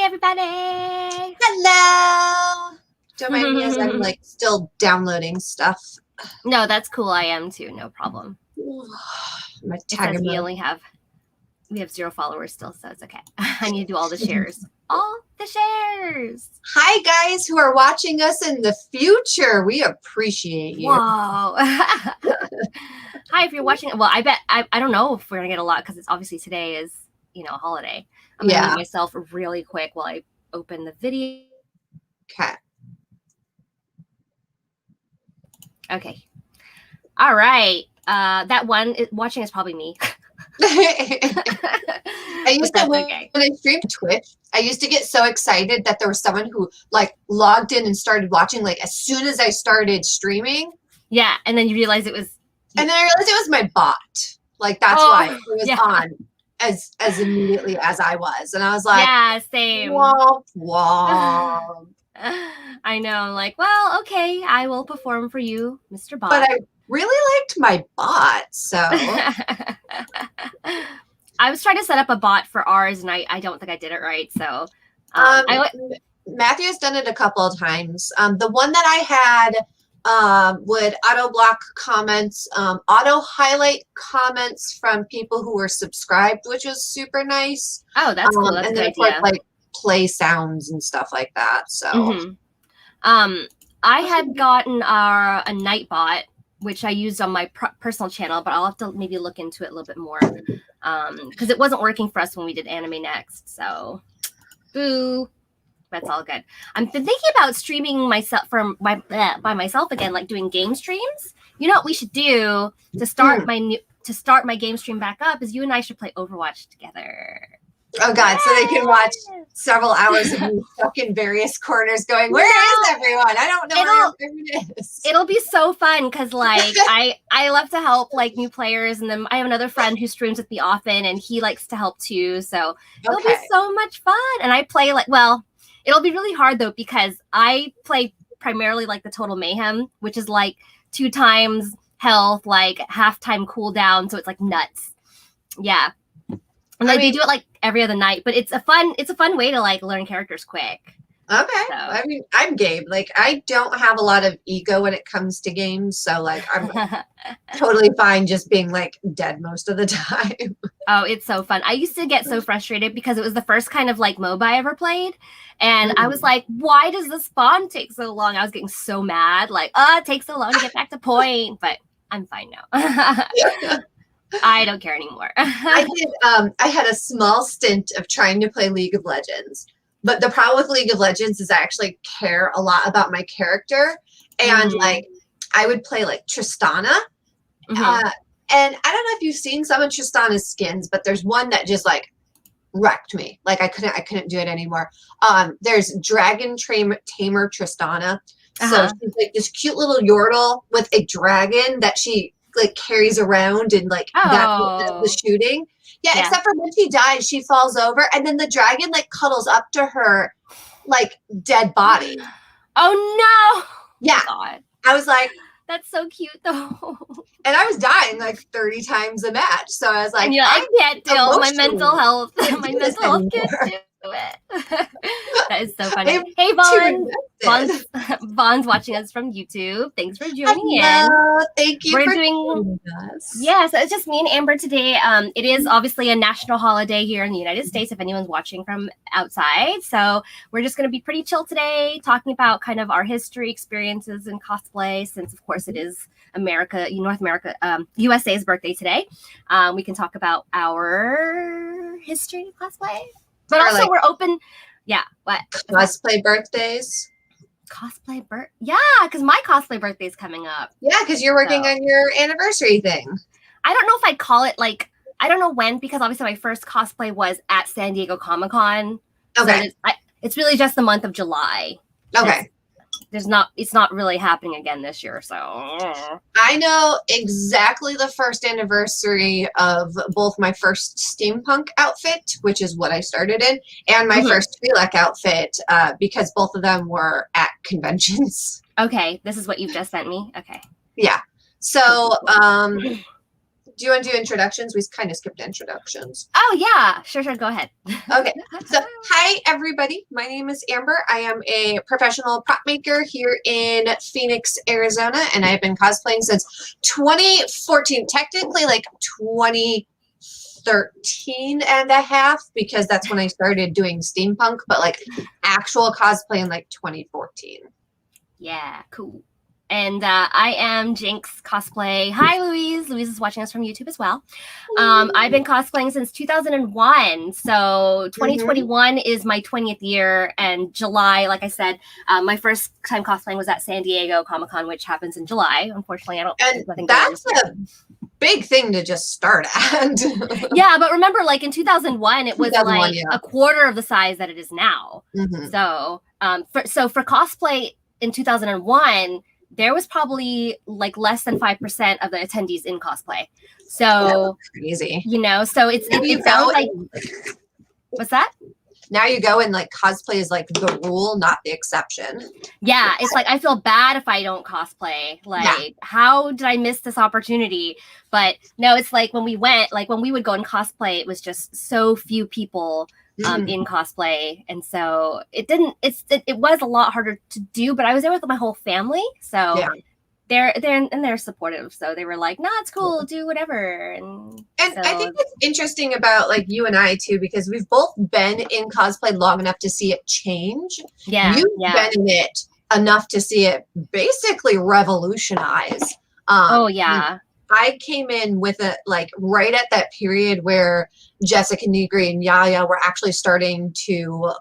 Hi, everybody. Hello. Don't mind me as I'm like still downloading stuff. No, that's cool. I am too. No problem. My It says we have 0 followers still, so it's okay. I need to do all the shares. All the shares. Hi guys who are watching us in the future. We appreciate you. Whoa. Hi, if you're watching. Well, I bet I don't know if we're gonna get a lot because it's obviously today is a holiday. I'm gonna mute myself really quick while I open the video. Okay. Okay. All right. That one watching is probably me. I used to when I streamed Twitch, I used to get so excited that there was someone who like logged in and started watching like as soon as I started streaming. Yeah, and then you realize it was and then I realized it was my bot. Like that's why it was on as immediately as I was. And I was like, yeah, same. Womp womp. I know, like, well, okay, I will perform for you, Mr. Bot. But I really liked my bot, so. I was trying to set up a bot for ours, and I don't think I did it right, so. Matthew's done it a couple of times. The one that I had would auto-block comments, auto-highlight comments from people who were subscribed, which was super nice. Oh, that's cool. That's a good idea. Like, play sounds and stuff like that, so. I had gotten a Nightbot, which I used on my personal channel, but I'll have to maybe look into it a little bit more because it wasn't working for us when we did Anime Next. So, boo. That's all good. I've been thinking about streaming myself by myself again, like doing game streams. You know what we should do to start my game stream back up is you and I should play Overwatch together. Oh God! So they can watch several hours of me stuck in various corners, going, "Where is everyone? I don't know where everyone is." It'll be so fun because, like, I love to help like new players, and then I have another friend who streams with me often, and he likes to help too. So it'll be so much fun. And I play it'll be really hard though because I play primarily like the Total Mayhem, which is like 2 times health, like half-time cooldown, so it's like nuts. Yeah. And they do it like every other night, but it's a fun way to like learn characters quick. Okay. So. I mean, I'm game. Like I don't have a lot of ego when it comes to games, so like I'm totally fine just being like dead most of the time. Oh, it's so fun. I used to get so frustrated because it was the first kind of like MOBA I ever played. And I was like, why does the spawn take so long? I was getting so mad, like, it takes so long to get back to point, but I'm fine now. I don't care anymore. I had a small stint of trying to play League of Legends, but the problem with League of Legends is I actually care a lot about my character, and like I would play like Tristana, and I don't know if you've seen some of Tristana's skins, but there's one that just like wrecked me. Like I couldn't do it anymore. There's Dragon Tamer Tristana, so she's like this cute little Yordle with a dragon that she like carries around and like that's the shooting. Yeah, except for when she dies, she falls over and then the dragon like cuddles up to her like dead body. Oh no. Yeah. God. I was like, that's so cute though. And I was dying like 30 times a match. So I was like, I can't deal my mental health. My mental health can't do it. That is so funny. Hey, Vaughn. Vaughn's watching us from YouTube. Thanks for joining in. Thank you for joining us. Yeah, so it's just me and Amber today. It is obviously a national holiday here in the United States if anyone's watching from outside. So we're just going to be pretty chill today, talking about kind of our history, experiences in cosplay, since of course it is North America, USA's birthday today. We can talk about our history of cosplay. But also like, we're open. Yeah. What? Cosplay birthdays. Yeah, because my cosplay birthday is coming up. Yeah, because you're working on your anniversary thing. I don't know if I'd call it like, I don't know when, because obviously my first cosplay was at San Diego Comic-Con. Okay. So it's really just the month of July. Okay. It's not really happening again this year, so I know exactly the first anniversary of both my first steampunk outfit, which is what I started in, and my first Twi'lek outfit, because both of them were at conventions. Okay, this is what you've just sent me. Okay. Yeah. So Do you want to do introductions? We kind of skipped introductions. Oh yeah, sure, go ahead. Okay, so hi everybody. My name is Amber. I am a professional prop maker here in Phoenix, Arizona, and I've been cosplaying since 2014, technically like 2013 and a half, because that's when I started doing steampunk, but like actual cosplay in like 2014. Yeah, cool. And I am Jinx Cosplay. Hi, Louise. Louise is watching us from YouTube as well. I've been cosplaying since 2001. So 2021 is my 20th year. And July, like I said, my first time cosplaying was at San Diego Comic-Con, which happens in July. Unfortunately, I don't. And that's a big thing to just start at. Yeah, but remember, like in 2001, it was like a quarter of the size that it is now. So, for cosplay in 2001, there was probably like less than 5% of the attendees in cosplay. So crazy, you know. So it sounds like what's that? Now you go and like cosplay is like the rule, not the exception. Yeah, it's like I feel bad if I don't cosplay. Like, how did I miss this opportunity? But no, it's like when we went, like when we would go and cosplay, it was just so few people in cosplay, and so it was a lot harder to do. But I was there with my whole family, so they're supportive. So they were like, "Nah, it's cool, do whatever." And so, I think it's interesting about like you and I too, because we've both been in cosplay long enough to see it change. Yeah, you've been in it enough to see it basically revolutionize. Oh yeah. I came in with it like right at that period where Jessica Negri and Yaya were actually starting to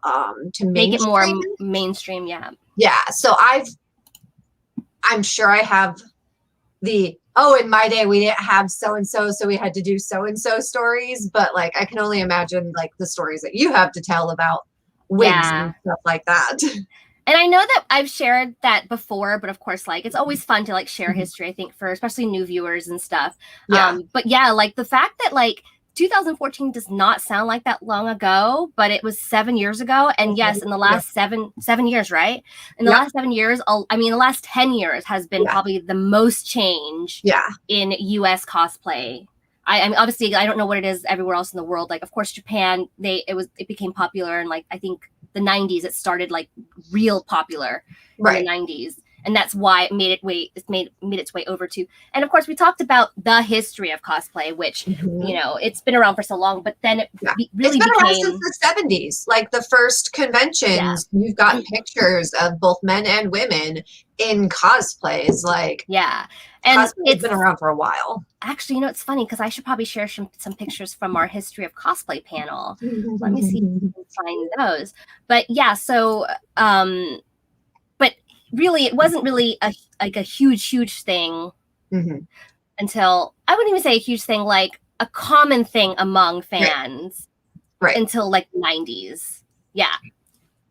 make it more mainstream. Yeah. Yeah. So I'm sure I have in my day we didn't have so-and-so, so we had to do so-and-so stories. But like, I can only imagine like the stories that you have to tell about wigs and stuff like that. And I know that I've shared that before, but of course, like it's always fun to like share history, I think, for especially new viewers and stuff. But yeah, like the fact that like 2014 does not sound like that long ago, but it was 7 years ago. And yes, in the last 7 years, right? In the last 7 years, I mean, the last 10 years has been probably the most change in US cosplay. I mean, obviously, I don't know what it is everywhere else in the world. Like, of course, Japan, it became popular, and like I think the 90s, it started like real popular in the 90s. And that's why it made its way over to. And of course, we talked about the history of cosplay, which you know, it's been around for so long. But then it really it's been around since the 70s. Like the first conventions, you've gotten pictures of both men and women in cosplays. Like and it's been around for a while. Actually, you know, it's funny because I should probably share some pictures from our history of cosplay panel. Let me see if I can find those. But yeah, so but really, it wasn't really a huge thing until, I wouldn't even say a huge thing, like a common thing among fans until like the 90s. Yeah.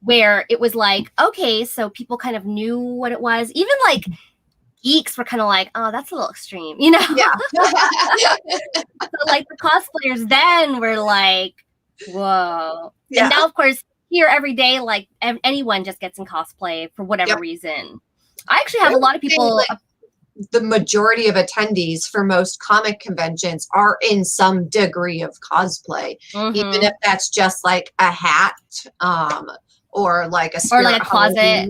Where it was like, okay, so people kind of knew what it was. Even like geeks were kind of like, oh, that's a little extreme, you know? Yeah. So like the cosplayers then were like, whoa. Yeah. And now, of course, here every day, like anyone just gets in cosplay for whatever reason. I actually have a lot of people. Like, the majority of attendees for most comic conventions are in some degree of cosplay, even if that's just like a hat, or like a closet. Closet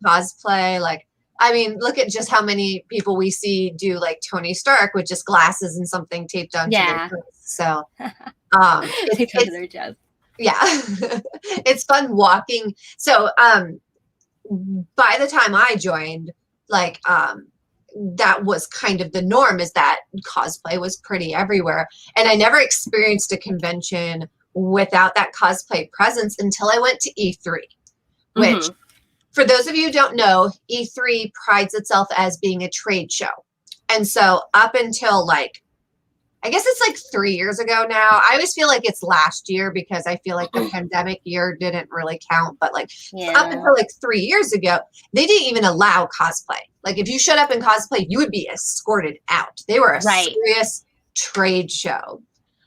cosplay. Like, I mean, look at just how many people we see do like Tony Stark with just glasses and something taped onto their face. So, taped onto their chest. Yeah, it's fun walking. So, by the time I joined, like, that was kind of the norm, is that cosplay was pretty everywhere. And I never experienced a convention without that cosplay presence until I went to E3, which, for those of you who don't know, E3 prides itself as being a trade show. And so up until like, I guess it's like 3 years ago now. I always feel like it's last year because I feel like the pandemic year didn't really count. But like up until like 3 years ago, they didn't even allow cosplay. Like if you showed up in cosplay, you would be escorted out. They were a serious trade show.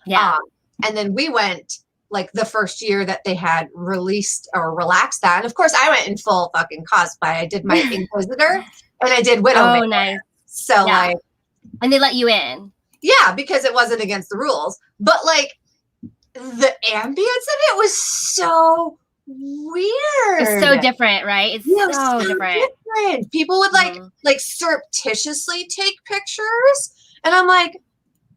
Yeah. And then we went like the first year that they had released or relaxed that. And of course, I went in full fucking cosplay. I did my Inquisitor and I did Widowmaker. Oh, nice. So like, And they let you in. Yeah, because it wasn't against the rules. But like the ambience of it was so weird. It's so different, right? It's so different. People would like surreptitiously take pictures, and I'm like,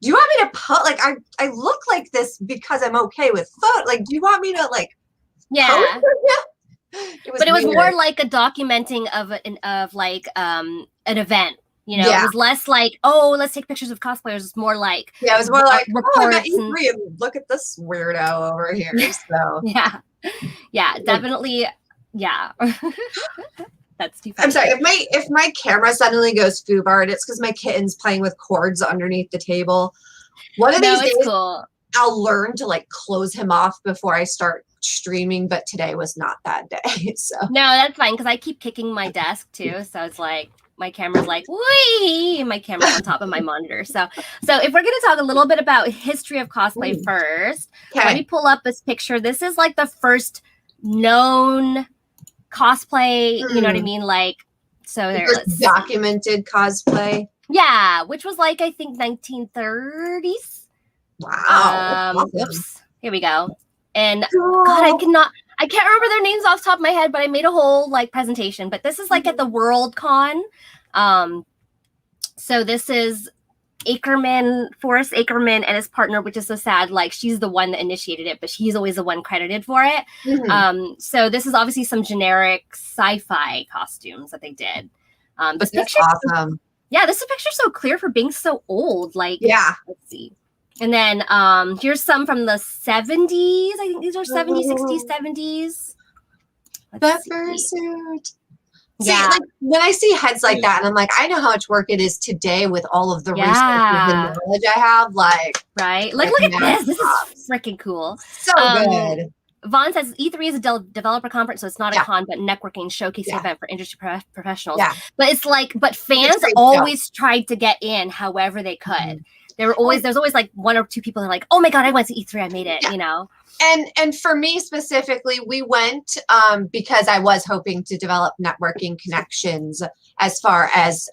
do you want me to put like I look like this because I'm okay with photo? Like, do you want me to like? Yeah. It was weird. more like a documenting of an event. You know, it was less like, oh, let's take pictures of cosplayers. It's more like, it was more like reports. Oh, and look at this weirdo over here. So yeah, definitely, yeah. That's too funny. I'm sorry if my camera suddenly goes foobarred, it's because my kitten's playing with cords underneath the table. One of these days, cool. I'll learn to like close him off before I start streaming, but today was not that day. So no, that's fine because I keep kicking my desk too. So it's like my camera's like, wee, and my camera's on top of my monitor. So if we're gonna talk a little bit about history of cosplay first, let me pull up this picture. This is like the first known cosplay, you know what I mean? Like, so there's documented cosplay. Yeah, which was like I think 1930s. Wow. Whoops. Here we go. And God, I can't remember their names off the top of my head, but I made a whole like presentation. But this is like at the World Con. So this is Forrest Ackerman and his partner, which is so sad. Like she's the one that initiated it, but she's always the one credited for it. So this is obviously some generic sci-fi costumes that they did. This picture, awesome. Yeah, this picture's so clear for being so old. Like, let's see. And then here's some from the 70s. I think these are 70s, 60s, 70s. That fursuit. See, like when I see heads like that, and I'm like, I know how much work it is today with all of the resources and knowledge I have. Like, Like look at this. This is freaking cool. So good. Vaughn says E3 is a developer conference, so it's not a con, but networking showcasing event for industry professionals. But it's like, but fans always tried to get in however they could. There's always like one or two people that are like, oh my God, I went to E3, I made it, you know? And for me specifically, we went because I was hoping to develop networking connections as far as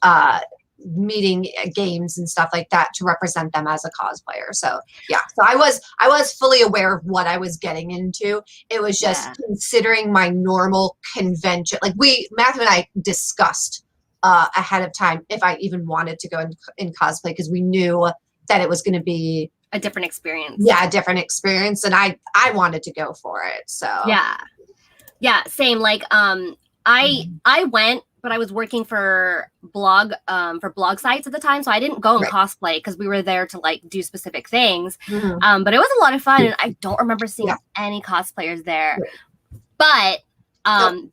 meeting games and stuff like that to represent them as a cosplayer. So so I was fully aware of what I was getting into. It was just considering my normal convention. Like Matthew and I discussed ahead of time if I even wanted to go in cosplay because we knew that it was going to be a different experience. Yeah, a different experience, and I wanted to go for it. So same. Like I went, but I was working for blog sites at the time, so I didn't go and cosplay because we were there to like do specific things. But it was a lot of fun, and I don't remember seeing any cosplayers there. But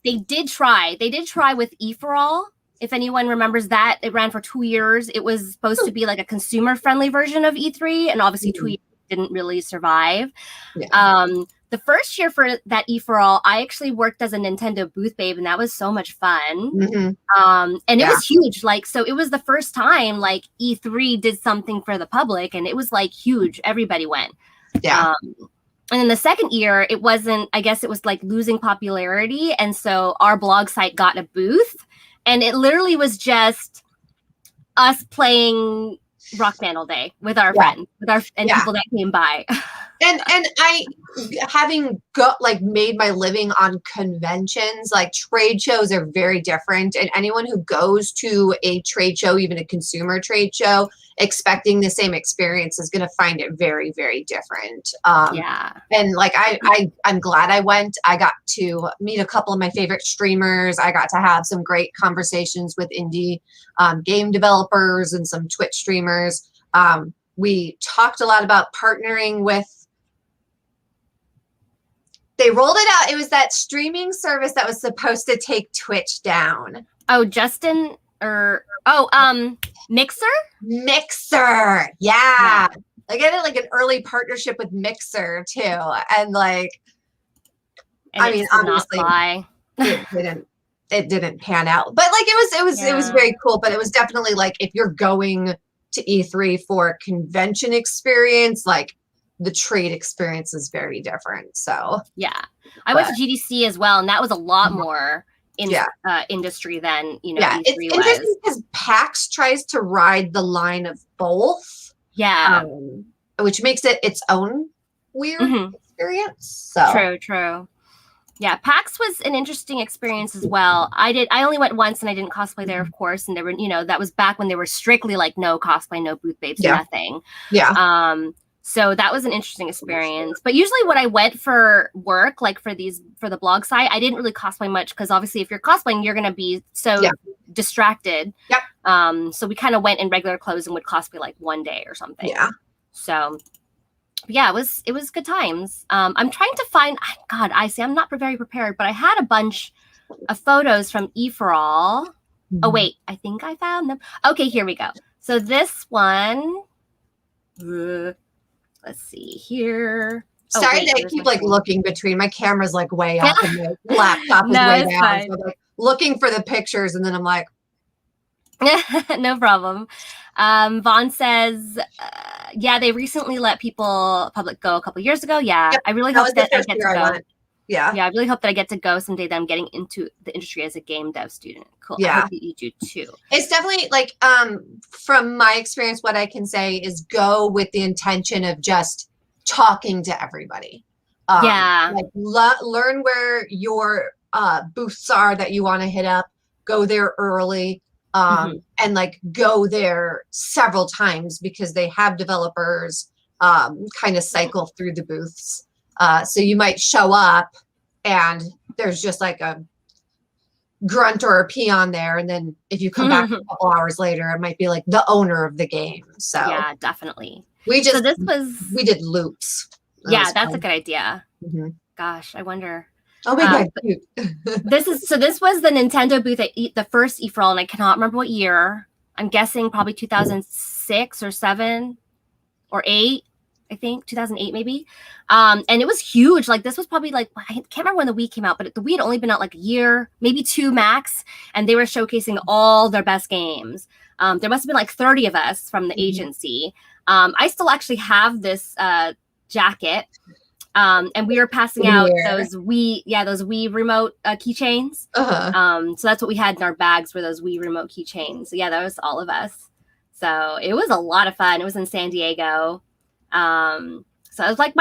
they did try. They did try with E4All. If anyone remembers that, it ran for 2 years. It was supposed to be like a consumer-friendly version of E3, and obviously 2 years didn't really survive. The first year for that E4All, I actually worked as a Nintendo booth babe, and that was so much fun. And it was huge. Like, so it was the first time like E3 did something for the public, and it was like huge. Everybody went. And then the second year, it wasn't, I guess it was like losing popularity. And so our blog site got a booth. And it literally was just us playing Rock Band all day with our friends, and people that came by. And I, having made my living on conventions, like trade shows are very different. And anyone who goes to a trade show, even a consumer trade show, expecting the same experience is going to find it very, very different. And like, I'm glad I went. I got to meet a couple of my favorite streamers. I got to have some great conversations with indie game developers and some Twitch streamers. We talked a lot about partnering with, they rolled it out. It was that streaming service that was supposed to take Twitch down. Oh, Justin Mixer? Mixer. Yeah. Like I did like an early partnership with Mixer too. And like, I mean, obviously it didn't pan out, but like it was very cool. But it was definitely like, if you're going to E3 for a convention experience, like the trade experience is very different. So I went to GDC as well, and that was a lot more industry than yeah, it's E3 interesting was. because PAX tries to ride the line of both. Yeah. Which makes it its own weird experience. So True. Yeah, PAX was an interesting experience as well. I only went once and I didn't cosplay there, of course. And there were, that was back when they were strictly like no cosplay, no booth babes, nothing. Yeah. So that was an interesting experience. But usually when I went for work, like for the blog site, I didn't really cosplay much because obviously if you're cosplaying, you're going to be so distracted. Yep. So we kind of went in regular clothes and would cosplay like one day or something. Yeah. So yeah, it was good times. I'm trying to find, God, I'm not very prepared, but I had a bunch of photos from E4All. Oh wait, I think I found them. Okay, here we go. So this one, let's see here. Sorry that I keep like looking between. My camera's like way up and my laptop is way down. Fine. So I'm like looking for the pictures and then I'm like, no problem. Vaughn says, yeah, they recently let public go a couple years ago. Yeah, yep, I really hope that I get to go. Yeah, I really hope that I get to go someday. That I'm getting into the industry as a game dev student. Cool. Yeah, I hope that you do too. It's definitely like, from my experience, what I can say is go with the intention of just talking to everybody. Like learn where your booths are that you want to hit up. Go there early. And like go there several times because they have developers kind of cycle through the booths. So you might show up and there's just like a grunt or a peon there. And then if you come back a couple hours later, it might be like the owner of the game. So yeah, definitly. We did loops. Yeah, that's a good idea. Gosh, I wonder. Oh my God. This was the Nintendo booth at the first E4All, and I cannot remember what year. I'm guessing probably 2006 or 7 or 8. I think 2008 maybe. And it was huge. Like this was probably like, I can't remember when the Wii came out, but the Wii had only been out like a year, maybe 2 max. And they were showcasing all their best games. There must have been like 30 of us from the agency. I still actually have this jacket. And we were passing out those Wii remote keychains. So that's what we had in our bags were those Wii remote keychains. So yeah, that was all of us. So it was a lot of fun. It was in San Diego. So it was like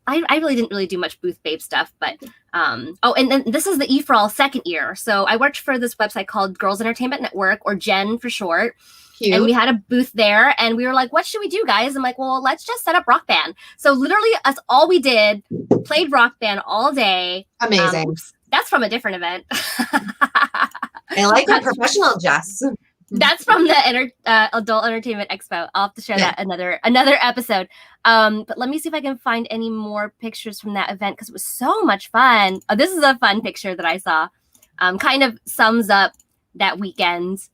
I really didn't really do much booth babe stuff, but and then this is the E4All second year. So I worked for this website called Girls Entertainment Network, or GEN for short. Cute. And we had a booth there and we were like, what should we do, guys? I'm like, well, let's just set up Rock Band. So literally that's all we did, played Rock Band all day. Amazing. That's from a different event. I like that professional, Jess. That's from the Adult Entertainment Expo. I'll have to share that another episode. But let me see if I can find any more pictures from that event because it was so much fun. Oh, this is a fun picture that I saw. Kind of sums up that weekend.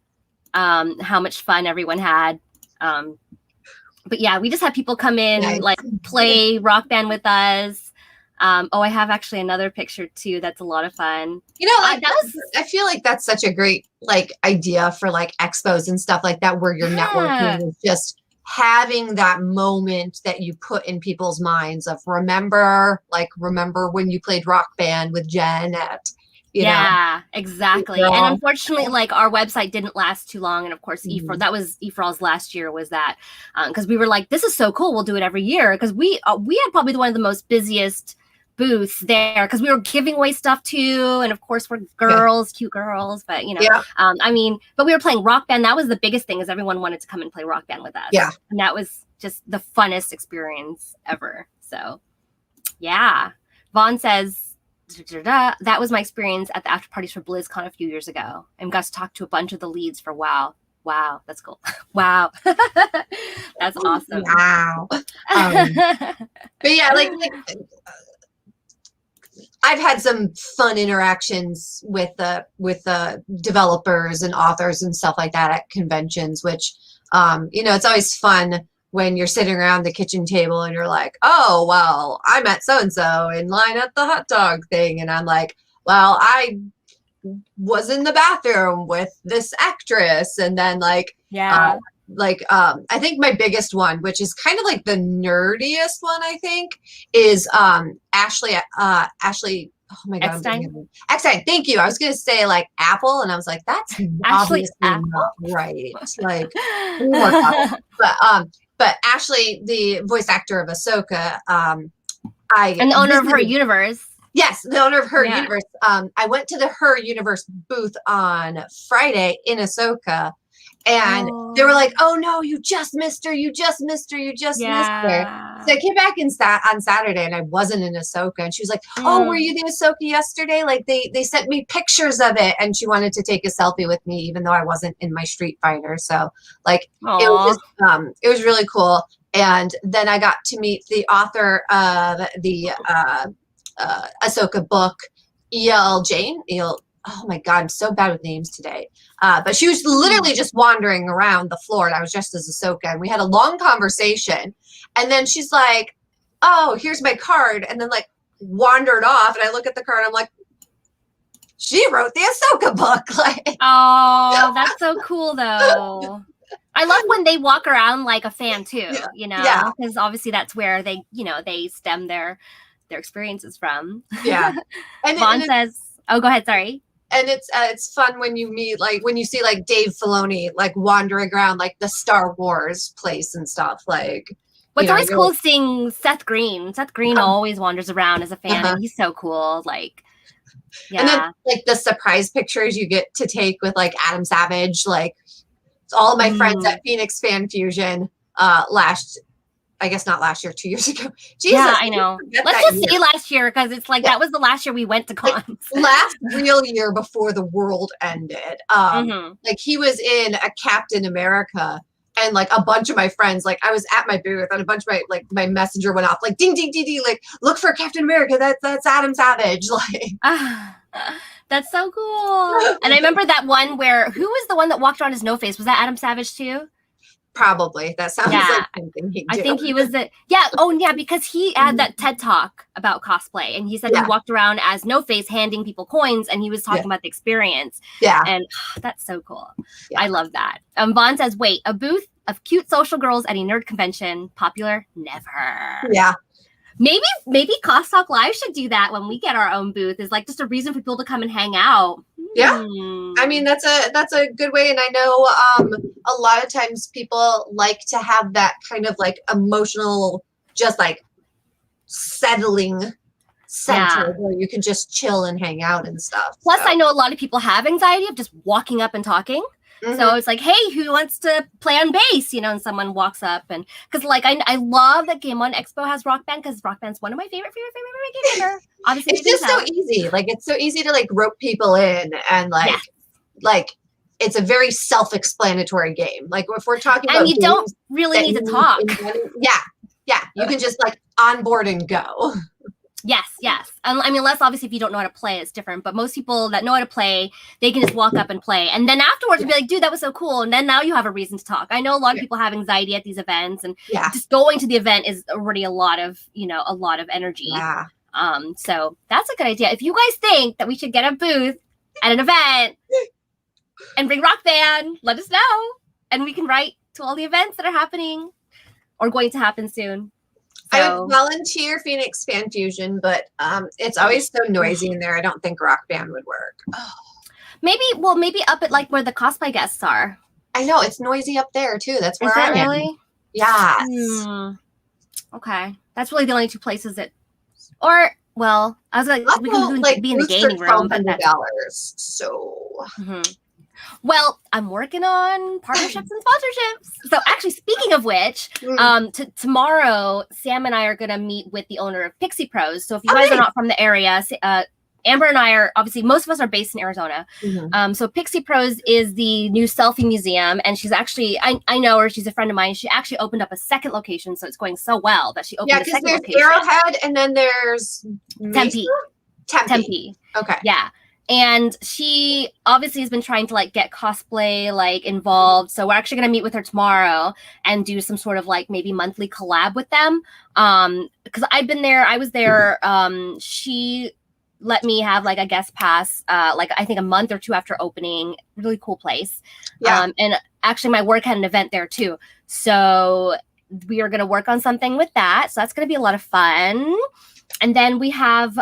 How much fun everyone had. But yeah, we just had people come in, like play Rock Band with us. I have actually another picture too. That's a lot of fun. I feel like that's such a great like idea for like expos and stuff like that, where you're networking is just having that moment that you put in people's minds of remember when you played Rock Band with Jen at. You know? Exactly. And unfortunately, like our website didn't last too long. And of course, that was E4All's last year was that because we were like, this is so cool. We'll do it every year because we had probably one of the most busiest booths there because we were giving away stuff too. And of course, we're girls, cute girls. But but we were playing Rock Band. That was the biggest thing is everyone wanted to come and play Rock Band with us. Yeah. And that was just the funnest experience ever. So yeah. Vaughn says, that was my experience at the after parties for BlizzCon a few years ago and got to talk to a bunch of the leads for WoW. Wow, that's cool. Wow. That's awesome. Wow. But yeah, like I've had some fun interactions with the developers and authors and stuff like that at conventions, which it's always fun when you're sitting around the kitchen table and you're like, oh, well, I met so-and-so in line at the hot dog thing. And I'm like, well, I was in the bathroom with this actress. And then I think my biggest one, which is kind of like the nerdiest one, I think, is Ashley Oh my God. Eckstein? Eckstein, thank you. I was going to say like Apple, and I was like, that's Ashley obviously Apple? not right. Like, but Ashley, the voice actor of Ahsoka, And the owner of her universe. Yes, the owner of her universe. I went to the Her Universe booth on Friday in Ahsoka, and they were like, "Oh no, you just missed her! You just missed her! You just missed her!" So I came back on Saturday, and I wasn't in Ahsoka, and she was like, "Oh, were you the Ahsoka yesterday? Like they sent me pictures of it, and she wanted to take a selfie with me, even though I wasn't in my Street Fighter." So like it was really cool. And then I got to meet the author of the Ahsoka book, E.L. Jane. Oh my God, I'm so bad with names today. But she was literally just wandering around the floor, and I was dressed as Ahsoka, and we had a long conversation. And then she's like, "Oh, here's my card," and then like wandered off. And I look at the card, and I'm like, she wrote the Ahsoka book. Like, oh, that's so cool, though. I love when they walk around like a fan too, you know, because obviously that's where they, you know, they stem their experiences from. Yeah. And Vaughn says, "Oh, go ahead. Sorry." And it's fun when you meet, like when you see like Dave Filoni like wandering around like the Star Wars place and stuff. Like, what's always cool is seeing Seth Green. Seth Green always wanders around as a fan, and he's so cool. Like, and then like the surprise pictures you get to take with like Adam Savage, like all of my friends at Phoenix Fan Fusion I guess not last year, 2 years ago. Jesus, yeah, I know. Let's just say last year, because it's like that was the last year we went to cons. Like, last real year before the world ended. Like he was in a Captain America, and like a bunch of my friends, like I was at my booth, and a bunch of my messenger went off like ding ding ding ding, like look for Captain America. That's Adam Savage. Like that's so cool. And I remember that one where who was the one that walked around his no face? Was that Adam Savage too? Probably. That sounds like something he'd do. I think he was because he had that TED talk about cosplay, and he said he walked around as No Face handing people coins, and he was talking about the experience. Yeah. And that's so cool. Yeah. I love that. Vaughn says, "Wait, a booth of cute social girls at a nerd convention, popular? Never." Yeah. Maybe Cost Talk Live should do that when we get our own booth. Is like just a reason for people to come and hang out. Yeah, I mean that's a good way, and I know a lot of times people like to have that kind of like emotional, just like settling center where you can just chill and hang out and stuff. Plus, I know a lot of people have anxiety of just walking up and talking. So it's like, hey, who wants to play on bass? You know, and someone walks up, and because like I love that Game On Expo has Rock Band, because Rock Band's one of my favorite game. Obviously, it's just so easy. Like it's so easy to like rope people in, and like it's a very self-explanatory game. Like if we're talking about, and you don't really need to talk. Yeah, you can just like onboard and go. Yes. I mean, less obviously if you don't know how to play, it's different. But most people that know how to play, they can just walk up and play. And then afterwards, be like, dude, that was so cool. And then now you have a reason to talk. I know a lot of people have anxiety at these events, and just going to the event is already a lot of energy. Yeah. So that's a good idea. If you guys think that we should get a booth at an event and bring Rock Band, let us know. And we can write to all the events that are happening or going to happen soon. So, I would volunteer Phoenix Fan Fusion, but it's always so noisy in there. I don't think Rock Band would work. Oh. Maybe up at like where the cosplay guests are. I know it's noisy up there too. That's where I am. Really? Yeah. Okay, that's really the only two places that. Or well, I was like, we can be in the gaming room, but that's $12. So. Well, I'm working on partnerships and sponsorships. So actually, speaking of which, tomorrow, Sam and I are going to meet with the owner of Pixie Pros. So if you guys are not from the area, Amber and I are, obviously, most of us are based in Arizona. So Pixie Pros is the new selfie museum. And she's actually, I know her, she's a friend of mine. She actually opened up a second location. So it's going so well that she opened a second location. Yeah, because there's Arrowhead and then there's Tempe. Okay. Yeah. And she obviously has been trying to like get cosplay like involved. So we're actually going to meet with her tomorrow and do some sort of like maybe monthly collab with them. Because I was there. She let me have like a guest pass, like I think a month or two after opening. Really cool place. Yeah. And actually my work had an event there too. So we are going to work on something with that. So that's going to be a lot of fun. And then we have,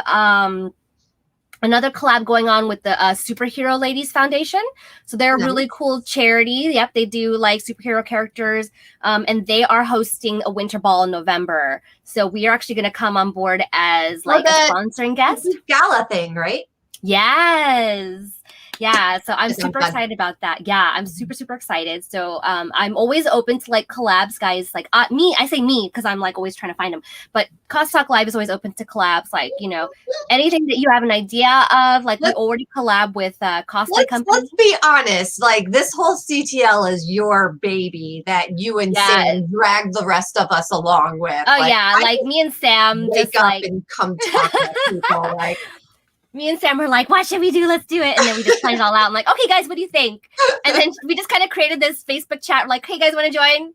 another collab going on with the Superhero Ladies Foundation. So they're a really cool charity. Yep, they do like superhero characters, and they are hosting a winter ball in November. So we are actually going to come on board as like a sponsoring guest. Gala thing, right? Yes. Yeah, so I'm super excited about that. Yeah, I'm super, super excited. So I'm always open to like collabs, guys. Like I say me because I'm like always trying to find them. But Cos Talk Live is always open to collabs. Like, you know, anything that you have an idea of. Like we already collab with cosplay companies. Let's be honest. Like this whole CTL is your baby that you and Sam drag the rest of us along with. Oh like, yeah, like me and Sam just like and come talk to people like. Me and Sam were like, what should we do? Let's do it. And then we just planned it all out. I'm like, okay, guys, what do you think? And then we just kind of created this Facebook chat. We're like, hey, guys, want to join?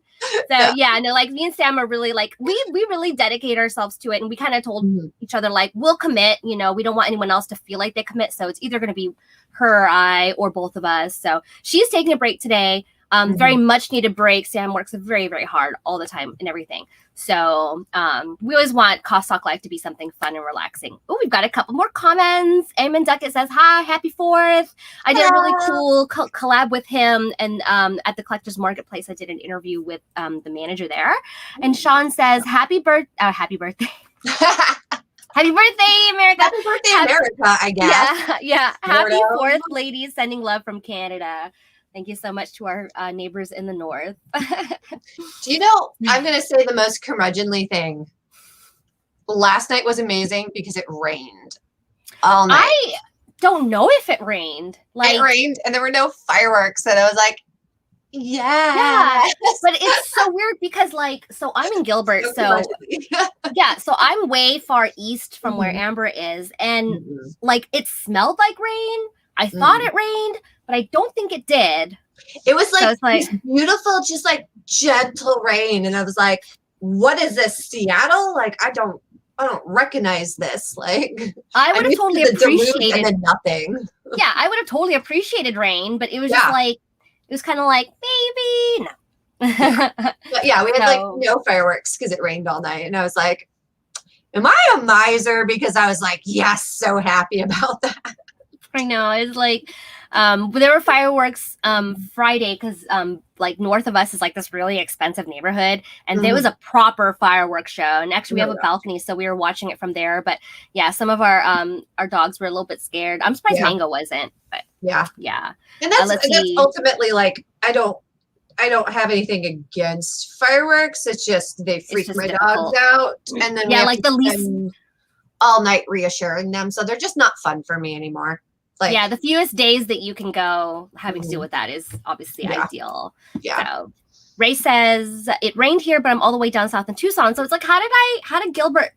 So, yeah, no, like me and Sam are really like, we really dedicate ourselves to it. And we kind of told each other, like, we'll commit. You know, we don't want anyone else to feel like they commit. So it's either going to be her or I or both of us. So she's taking a break today. Very much needed break. Sam works very, very hard all the time and everything. So we always want Cos Talk Life to be something fun and relaxing. Oh, we've got a couple more comments. Eamon Duckett says, hi, happy 4th. I did a really cool collab with him. And at the Collectors Marketplace, I did an interview with the manager there. And Sean says, happy birthday. Happy birthday, America. Happy birthday, America, I guess. Yeah. Happy 4th, ladies. Sending love from Canada. Thank you so much to our neighbors in the north. Do you know, I'm going to say the most curmudgeonly thing. Last night was amazing because it rained all night. I don't know if it rained. Like, it rained and there were no fireworks. And I was like, yeah. But it's so weird because like, so I'm in Gilbert. So I'm way far east from where Amber is. And like, it smelled like rain. I thought it rained, but I don't think it did. It was like, beautiful, just like gentle rain. And I was like, what is this, Seattle? Like, I don't recognize this. Like, I would have totally appreciated nothing. Yeah, I would have totally appreciated rain, but it was just like, it was kind of like, baby, no. But yeah, we had like no fireworks because it rained all night. And I was like, am I a miser? Because I was like, yes, so happy about that. I know. It's like there were fireworks Friday because like north of us is like this really expensive neighborhood, and there was a proper fireworks show. And actually, we have a balcony, so we were watching it from there. But yeah, some of our dogs were a little bit scared. I'm surprised Mango wasn't. But yeah. And that's ultimately like I don't have anything against fireworks. It's just they freak my dogs out, and then like the least all night reassuring them, so they're just not fun for me anymore. Like, yeah, the fewest days that you can go having to deal with that is obviously ideal. Yeah. So Ray says it rained here, but I'm all the way down south in Tucson. So it's like, how did Gilbert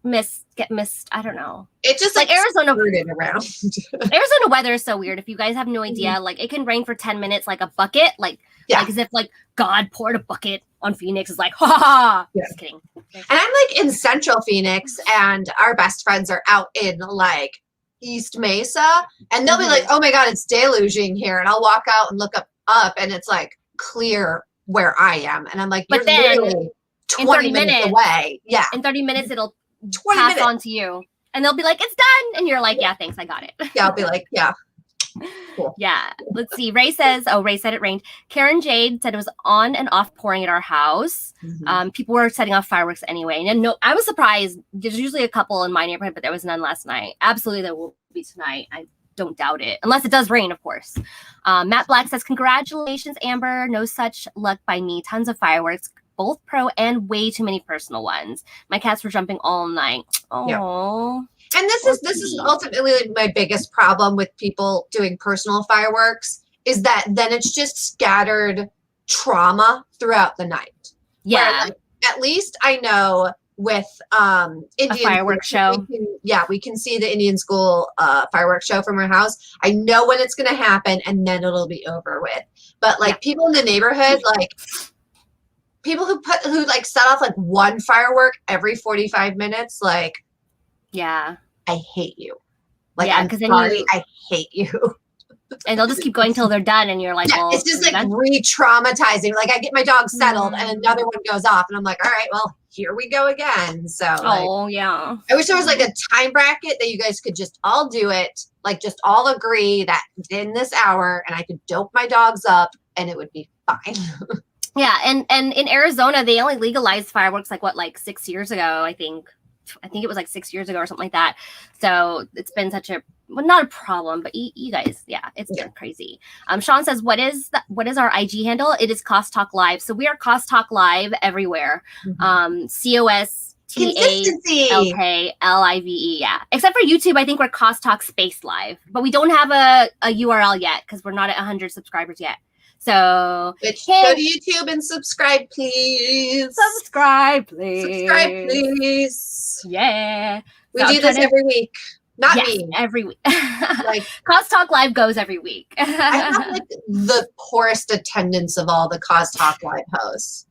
get missed? I don't know. It just like Arizona around. Arizona weather is so weird. If you guys have no idea, like it can rain for 10 minutes, like a bucket, like as if like God poured a bucket on Phoenix. Is like, ha ha. Just kidding. And I'm like in Central Phoenix, and our best friends are out in like East Mesa, and they'll be like, oh my God, it's deluging here. And I'll walk out and look up and it's like clear where I am. And I'm like, but then literally 20 minutes away. Yeah. In 30 minutes, it'll pass on to you. And they'll be like, it's done. And you're like, yeah, thanks, I got it. Yeah, I'll be like, yeah. Cool. Yeah. Let's see. Ray said it rained. Karen Jade said it was on and off pouring at our house. People were setting off fireworks anyway. And no, I was surprised. There's usually a couple in my neighborhood, but there was none last night. Absolutely, there will be tonight. I don't doubt it. Unless it does rain, of course. Matt Black says, congratulations, Amber. No such luck by me. Tons of fireworks, both pro and way too many personal ones. My cats were jumping all night. Oh. Yeah. And this is ultimately like my biggest problem with people doing personal fireworks is that then it's just scattered trauma throughout the night. Yeah. Where, like, at least I know with Indian a fireworks show. We can see the Indian school fireworks show from our house. I know when it's going to happen, and then it'll be over with. But like people in the neighborhood, like people who like set off like one firework every 45 minutes, like. Yeah. I hate you. Like, I'm sorry, I hate you. And they'll just keep going till they're done. And you're like, well, it's just like re-traumatizing. Like I get my dog settled and another one goes off and I'm like, all right, well, here we go again. So like, Oh yeah. I wish there was like a time bracket that you guys could just all do it, like just all agree that in this hour, and I could dope my dogs up, and it would be fine. Yeah, and in Arizona, they only legalized fireworks like 6 years ago, I think. I think it was like 6 years ago or something like that. So it's been such a not a problem, but you guys, yeah, it's been crazy. Sean says, what is our IG handle? It is Cost Talk Live. So we are Cost Talk Live everywhere. COSTALKLIVE. Yeah, except for YouTube, I think we're Cost Talk Space Live, but we don't have a URL yet because we're not at 100 subscribers yet. So go to YouTube and subscribe, please. Subscribe, please. Subscribe, please. Yeah. We do this every week. Not me. Every week. Like Cause Talk Live goes every week. I have like the poorest attendance of all the Cause Talk Live hosts.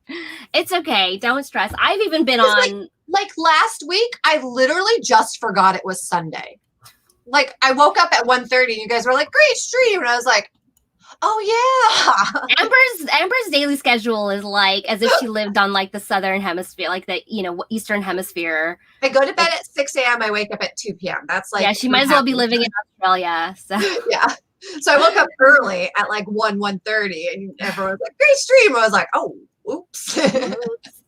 It's okay. Don't stress. I've even been on like last week, I literally just forgot it was Sunday. Like I woke up at 1:30 and you guys were like, great stream. And I was like, oh yeah. Amber's daily schedule is like as if she lived on like the southern hemisphere, like the eastern hemisphere. I go to bed at 6 a.m. I wake up at 2 p.m. That's like she might as well be living in Australia. So yeah. So I woke up early at like 1:30 and everyone was like, great stream. I was like, oh, oops.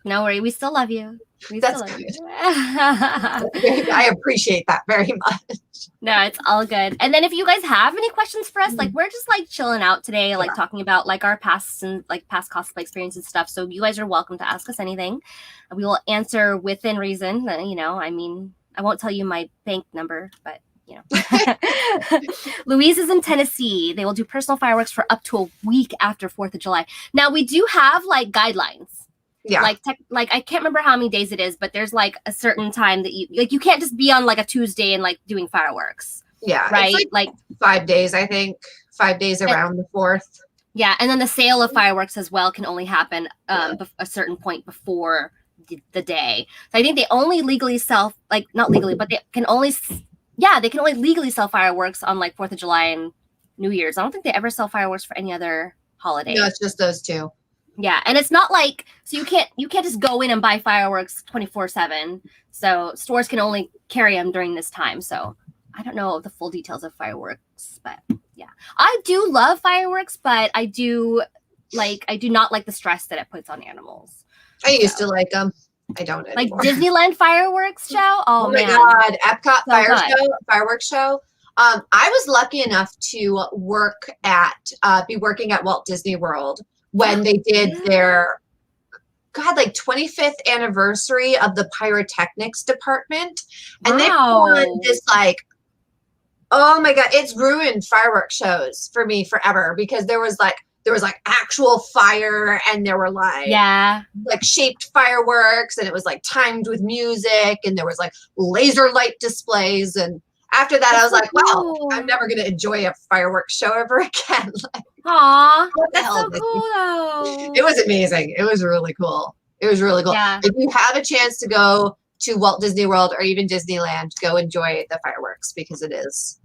No worry, we still love you. That's good. I appreciate that very much. No, it's all good. And then if you guys have any questions for us, like we're just like chilling out today, like talking about like our past and like past cosplay experience and stuff. So you guys are welcome to ask us anything. We will answer within reason. I mean, I won't tell you my bank number, but Louise is in Tennessee. They will do personal fireworks for up to a week after 4th of July. Now we do have like guidelines. Yeah. Like I can't remember how many days it is, but there's like a certain time that you can't just be on like a Tuesday and like doing fireworks. Yeah. Right. It's like 5 days, I think. 5 days around the 4th. Yeah. And then the sale of fireworks as well can only happen a certain point before the day. So I think they only legally sell, like not legally, but they can only legally sell fireworks on like 4th of July and New Year's. I don't think they ever sell fireworks for any other holiday. No, it's just those two. Yeah, and it's not like you can't just go in and buy fireworks 24/7. So stores can only carry them during this time. So I don't know the full details of fireworks, but yeah, I do love fireworks, but I do not like the stress that it puts on animals. I used to like them. I don't anymore. Like Disneyland fireworks show. Oh my God, Epcot fireworks show. I was lucky enough to be working at Walt Disney World when they did their 25th anniversary of the pyrotechnics department. And they put on this oh my God, it's ruined fireworks shows for me forever because there was actual fire and there were shaped fireworks and it was like timed with music and there was like laser light displays. And after that, I was like, wow, I'm never going to enjoy a fireworks show ever again. Aw, that's so cool though. It was amazing. It was really cool. Yeah. If you have a chance to go to Walt Disney World or even Disneyland, go enjoy the fireworks because it is.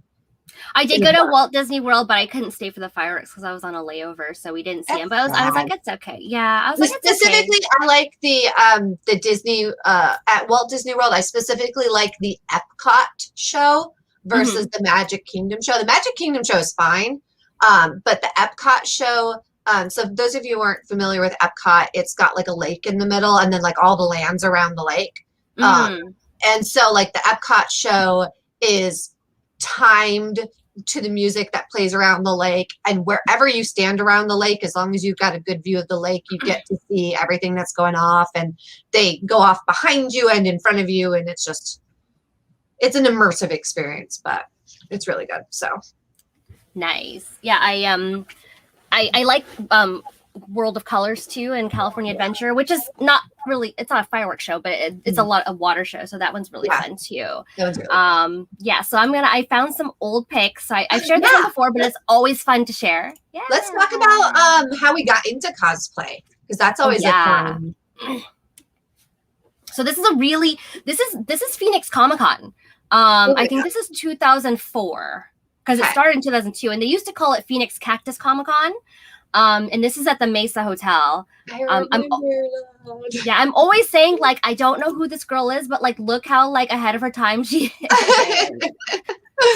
I did go to Walt Disney World, but I couldn't stay for the fireworks because I was on a layover, so we didn't see them. But I was like, it's okay. Yeah, I was like, specifically, okay. I like the Disney at Walt Disney World. I specifically like the Epcot show versus the Magic Kingdom show. The Magic Kingdom show is fine, but the Epcot show. So those of you who aren't familiar with Epcot, it's got like a lake in the middle, and then like all the lands around the lake. And so like the Epcot show is timed to the music that plays around the lake, and wherever you stand around the lake, as long as you've got a good view of the lake, you get to see everything that's going off, and they go off behind you and in front of you, and it's an immersive experience, but it's really good. So nice. Yeah, I like World of Colors too, and California Adventure, which is not really, it's not a fireworks show, but it's a lot of water show, so that one's really fun too. That one's really fun. Yeah, so I found some old pics. I've shared this one before, but it's always fun to share. Yeah. Let's talk about how we got into cosplay, because that's always a fun. So this is Phoenix Comic-Con. I think this is 2004 because it started in 2002, and they used to call it Phoenix Cactus Comic-Con. And this is at the Mesa Hotel. I remember. I'm always saying like I don't know who this girl is, but like look how like ahead of her time she is.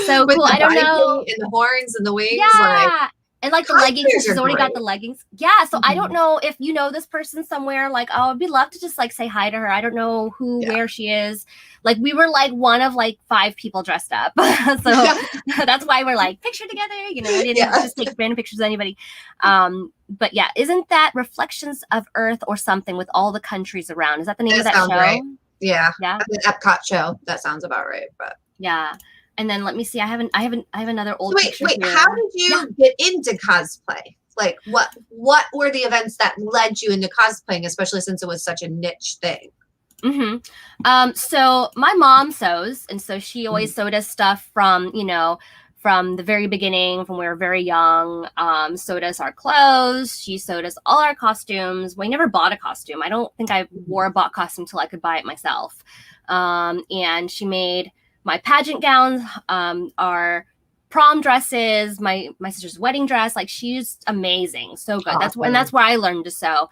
So With cool. the I don't know. and the horns and the wings. Yeah. And like the leggings, she's already great. got the leggings. Yeah. So I don't know if you know this person somewhere. Like, oh, I'd be love to just like say hi to her. I don't know who, where she is. Like, we were like one of like 5 people dressed up. So that's why we're like picture together. You know, I didn't just take random pictures of anybody. But yeah, isn't that Reflections of Earth or something with all the countries around? Is that the name of that show? Right. Yeah. Yeah. The Epcot show. That sounds about right. But yeah. And then let me see. I have another old picture wait, here. how did you get into cosplay? Like what were the events that led you into cosplaying, especially since it was such a niche thing? So my mom sews, and so she always sewed us stuff from, you know, from the very beginning, from when we were very young. Sewed us our clothes. She sewed us all our costumes. We never bought a costume. I don't think I wore a bought costume till I could buy it myself. And she made my pageant gowns, our prom dresses, my sister's wedding dress. Like, she's amazing, so good. Awesome. That's where I learned to sew.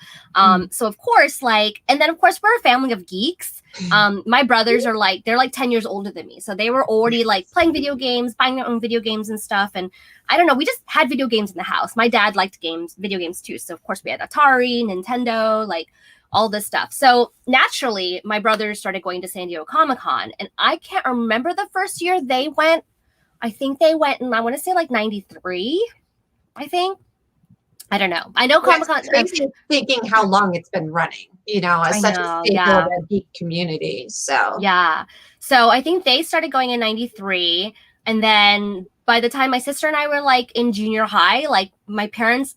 So of course, like, and then of course we're a family of geeks. My brothers are like, they're like 10 years older than me, so they were already like playing video games, buying their own video games and stuff. And I don't know, we just had video games in the house. My dad liked video games too, so of course we had Atari, Nintendo, like all this stuff. So naturally, my brothers started going to San Diego Comic-Con, and I can't remember the first year they went. I think they went in, I want to say like 93, I think. I don't know. I know Comic-Con. Thinking how long it's been running, you know, as such a staple of the geek community. So yeah. So I think they started going in 93. And then by the time my sister and I were like in junior high, like my parents,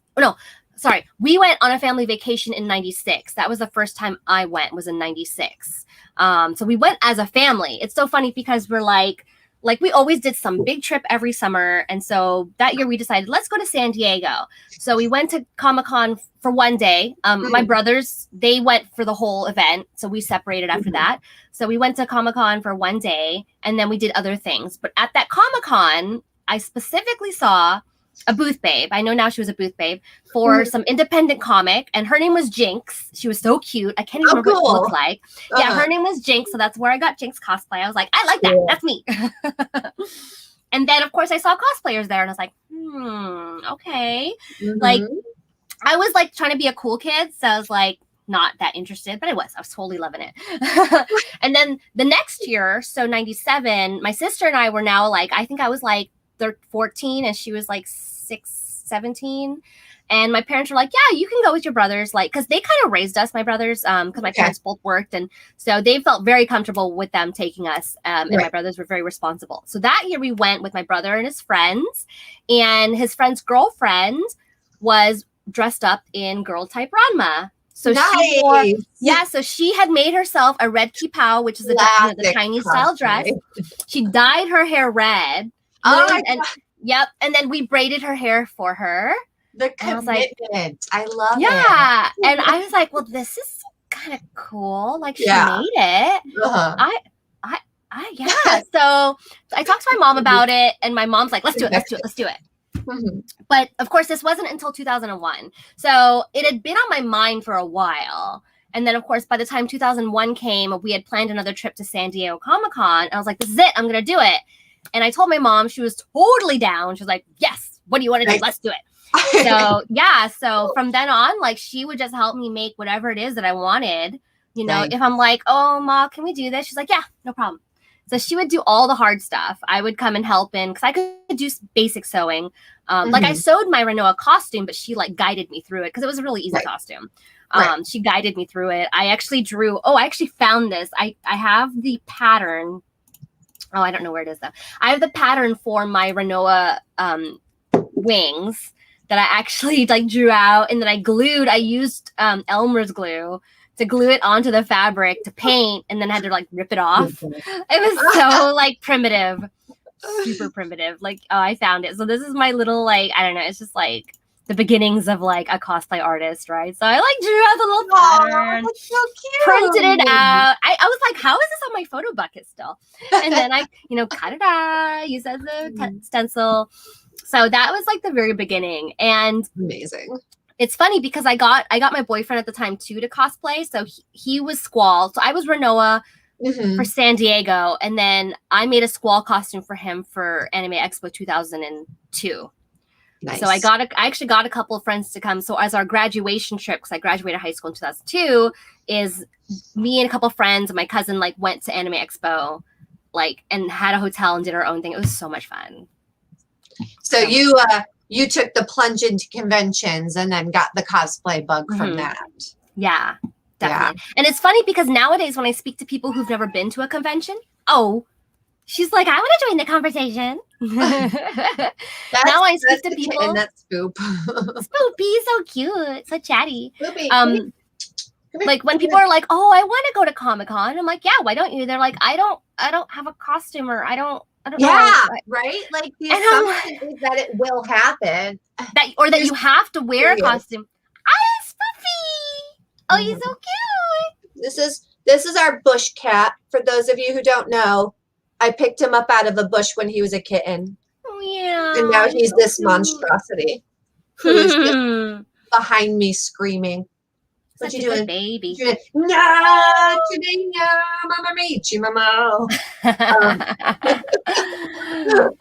we went on a family vacation in 96. That was the first time I went, was in 96. So we went as a family. It's so funny because we're like we always did some big trip every summer. And so that year we decided, let's go to San Diego. So we went to Comic-Con for one day. My brothers, they went for the whole event. So we separated after that. So we went to Comic-Con for one day, and then we did other things. But at that Comic-Con, I specifically saw a booth babe. I know now she was a booth babe for some independent comic, and her name was Jinx. She was so cute. I can't even remember what she looked like. Yeah, her name was Jinx, so that's where I got Jinx cosplay. I was like, I like that. That's me. And then, of course, I saw cosplayers there, and I was like, okay. Like, I was like trying to be a cool kid, so I was like not that interested, but I was totally loving it. And then the next year, so 97, my sister and I were now like, I think I was like 14 and she was like 17, and my parents were like, yeah, you can go with your brothers, like, because they kind of raised us, my brothers, because my parents both worked, and so they felt very comfortable with them taking us, and my brothers were very responsible. So that year we went with my brother and his friends, and his friend's girlfriend was dressed up in girl type Ranma. So she wore, so she had made herself a red kipao, which is the Chinese style dress. She dyed her hair red. And then we braided her hair for her. The commitment. I love it. Yeah. And I was like, well, this is kind of cool. Like, she made it. So I talked to my mom about it, and my mom's like, let's do it. But of course, this wasn't until 2001. So it had been on my mind for a while. And then, of course, by the time 2001 came, we had planned another trip to San Diego Comic-Con. I was like, this is it. I'm going to do it. And I told my mom, she was totally down. She was like, yes, what do you want to do? Let's do it. So, so from then on, like, she would just help me make whatever it is that I wanted. You know, if I'm like, oh, Ma, can we do this? She's like, yeah, no problem. So she would do all the hard stuff. I would come and help in because I could do basic sewing. Like, I sewed my Renoa costume, but she like guided me through it because it was a really easy costume. She guided me through it. I actually I actually found this. I have the pattern. Oh, I don't know where it is though. I have the pattern for my Renoa wings that I actually like drew out, and then I used Elmer's glue to glue it onto the fabric to paint, and then had to like rip it off. It was so like primitive, super primitive. Like, oh, I found it. So this is my little, like, I don't know. It's just like the beginnings of like a cosplay artist, right? So I like drew out the little pattern, that's so cute. Printed it out. I was like, how is this on my photo bucket still? And then I, cut it out, use it as a stencil. So that was like the very beginning. And amazing. It's funny because I got my boyfriend at the time too to cosplay. So he was Squall. So I was Renoa for San Diego, and then I made a Squall costume for him for Anime Expo 2002. Nice. So I actually got a couple of friends to come. So as our graduation trip, because I graduated high school in 2002, is me and a couple of friends and my cousin like went to Anime Expo, like, and had a hotel and did our own thing. It was so much fun. So you took the plunge into conventions and then got the cosplay bug from that. Yeah, definitely. Yeah. And it's funny because nowadays when I speak to people who've never been to a convention, she's like, I want to join the conversation. Now I speak to people. And that's Spoop. Spoopy, so cute, so chatty. Spoopy. Like when people are like, "Oh, I want to go to Comic-Con," I'm like, "Yeah, why don't you?" They're like, "I don't have a costume, or I don't know." Yeah, right. Like the assumption is that it will happen, that you have to wear a costume. Ah, Spoopy! Oh, you're so cute. This is our bush cat. For those of you who don't know, I picked him up out of a bush when he was a kitten. Oh yeah. And now he's this monstrosity who's just behind me screaming. What you doing, baby? No, today, no, Mama Michi, Mama.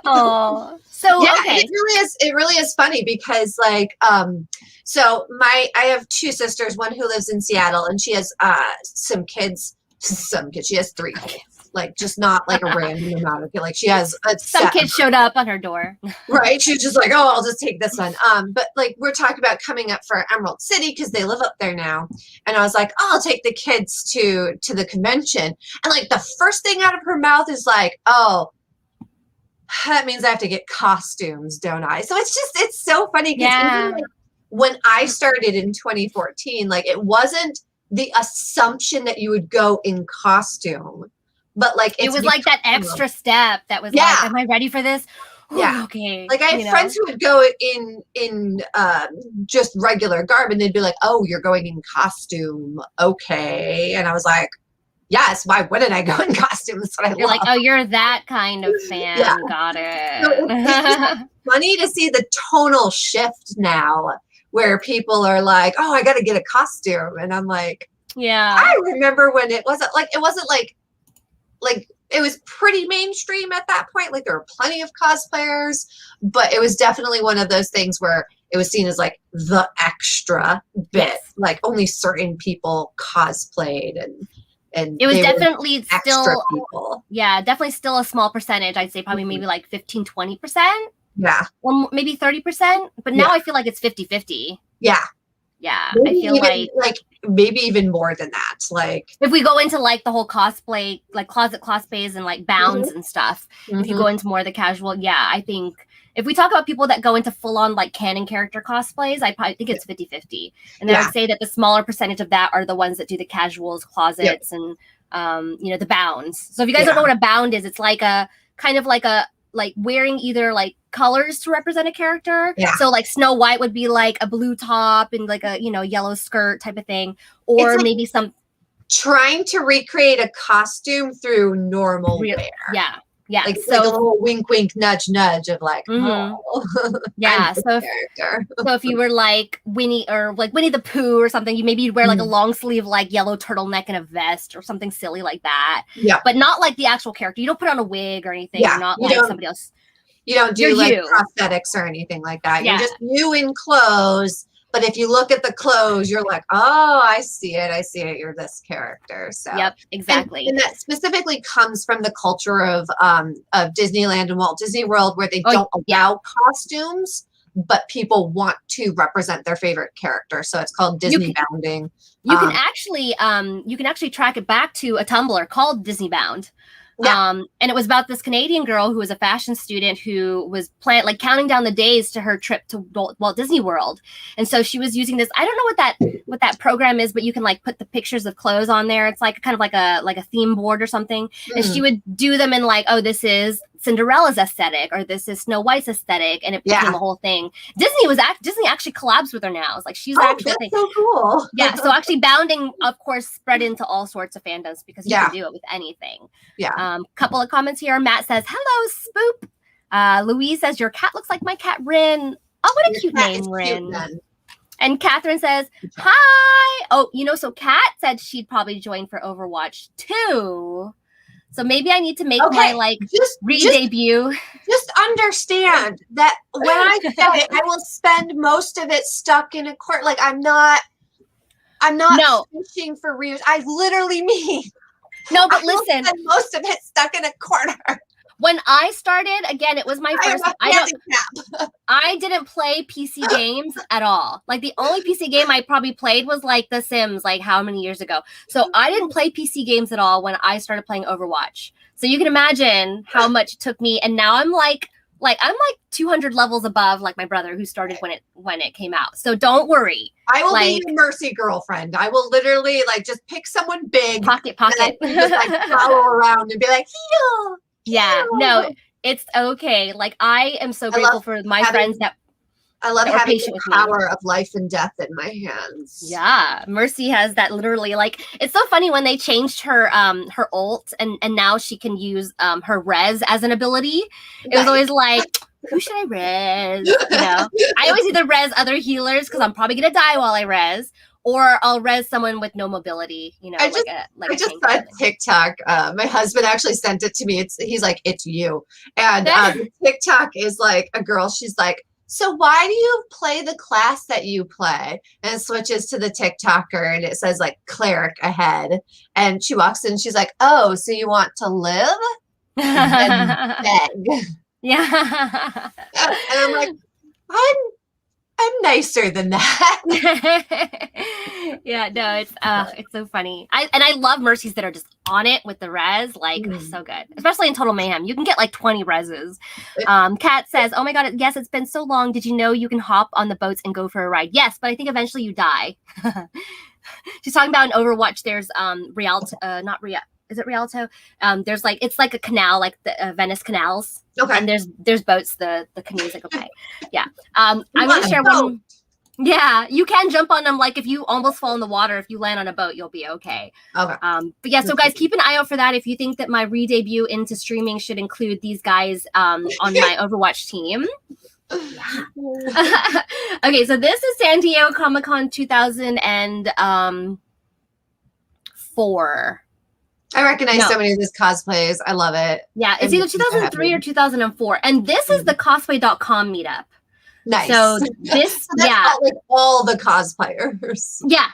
Oh, so yeah, okay. It really is funny because so I have two sisters, one who lives in Seattle, and she has some kids. She has 3 kids. Like, just not like a random amount of kids. Like, she has some kids showed up on her door. Right. She was just like, oh, I'll just take this one. But like, we're talking about coming up for Emerald City because they live up there now. And I was like, oh, I'll take the kids to the convention. And like, the first thing out of her mouth is like, oh, that means I have to get costumes, don't I? So it's so funny. Yeah. Even, like, when I started in 2014, like, it wasn't the assumption that you would go in costume. But like it was like that extra step that was like, am I ready for this? Ooh, yeah. Okay. Like I have friends who would go in just regular garb, and they'd be like, "Oh, you're going in costume, okay?" And I was like, "Yes, why wouldn't I go in costume? That's what I You're love." Like, oh, you're that kind of fan. Yeah. Got it. So it's funny to see the tonal shift now, where people are like, "Oh, I got to get a costume," and I'm like, "Yeah." I remember when it wasn't like it was pretty mainstream at that point. Like, there were plenty of cosplayers, but it was definitely one of those things where it was seen as like the extra bit. Yes. Like, only certain people cosplayed, and it was definitely still people. Yeah, definitely still a small percentage. I'd say probably maybe like 15-20%. Yeah. Or maybe 30%. But now I feel like it's 50-50. Yeah. Yeah. Maybe I feel like maybe even more than that. Like, if we go into like the whole cosplay, like closet cosplays and like bounds and stuff, if you go into more of the casual, I think if we talk about people that go into full on like canon character cosplays, I probably think it's 50-50. And then I would say that the smaller percentage of that are the ones that do the casuals, closets, and the bounds. So if you guys don't know what a bound is, it's like a kind of like wearing either like colors to represent a character. Yeah. So like Snow White would be like a blue top and like a yellow skirt type of thing, or like maybe some trying to recreate a costume through normal wear. Yeah. Yeah. Like, so, like a little wink, wink, nudge, nudge of like, yeah. So if you were like Winnie or like Winnie the Pooh or something, you'd wear like a long sleeve, like yellow turtleneck and a vest or something silly like that. Yeah. But not like the actual character. You don't put on a wig or anything. Yeah. You're not like somebody else. You don't do prosthetics or anything like that. Yeah. You're just you in clothes. But if you look at the clothes, you're like, oh, I see it. You're this character. So yep, exactly. And that specifically comes from the culture of Disneyland and Walt Disney World, where they don't allow costumes, but people want to represent their favorite character. So it's called Disney bounding. You can actually track it back to a Tumblr called Disney Bound. Yeah. And it was about this Canadian girl who was a fashion student who was counting down the days to her trip to Walt Disney World. And so she was using this, I don't know what that program is, but you can like put the pictures of clothes on there. It's like kind of like a theme board or something. And she would do them in like, oh, this is Cinderella's aesthetic, or this is Snow White's aesthetic, and it became a whole thing. Disney actually collabs with her now. It's like she's actually that's so cool. Yeah, so actually bounding, of course, spread into all sorts of fandoms because you can do it with anything. Yeah. Couple of comments here. Matt says, "Hello, Spoop." Louise says, "Your cat looks like my cat Rin." Oh, what a cute name, Rin. And Catherine says, hi. Oh, so Kat said she'd probably join for Overwatch too. So maybe I need to make my re-debut. Just understand that when I say I will spend most of it stuck in a court, like I'm not fishing for readers. I literally mean no, but listen, spend most of it stuck in a corner. When I started, again, it was my first. I didn't play PC games at all. Like the only PC game I probably played was like The Sims, like how many years ago. So I didn't play PC games at all when I started playing Overwatch. So you can imagine how much it took me. And now I'm like 200 levels above like my brother who started when it came out. So don't worry. I will be your mercy girlfriend. I will literally like just pick someone big, pocket, and just like follow around and be like, heal. Yeah, no, it's okay. Like I am so grateful for my friends that I love having the power of life and death in my hands. Yeah, Mercy has that literally. Like it's so funny when they changed her ult and now she can use her res as an ability. It was always like, who should I res? I always either res other healers because I'm probably gonna die while I res, or I'll res someone with no mobility, I just saw a TikTok. My husband actually sent it to me. He's like, it's you. And TikTok is like a girl. She's like, so why do you play the class that you play? And it switches to the TikToker and it says like cleric ahead. And she walks in and she's like, oh, so you want to live? And beg. Yeah. And I'm like, I'm nicer than that. Yeah, no, it's so funny. I love Mercies that are just on it with the res, like so good. Especially in Total Mayhem. You can get like 20 reses. Kat says, oh my god, yes, it's been so long. Did you know you can hop on the boats and go for a ride? Yes, but I think eventually you die. She's talking about in Overwatch, there's Rialto, not Rialto. Is it Rialto? There's like, it's like a canal, like the Venice canals. Okay. And there's boats, the canoes that go by. Yeah. I'm going to share one. Yeah, you can jump on them. Like if you almost fall in the water, if you land on a boat, you'll be okay. Okay. But yeah, so guys, keep an eye out for that. If you think that my re-debut into streaming should include these guys on my Overwatch team. Yeah. Okay, so this is San Diego Comic-Con 2004. I recognize so many of these cosplays. I love it. Yeah, it's either 2003 or 2004. And this is the cosplay.com meetup. Nice. So this, like all the cosplayers. Yeah.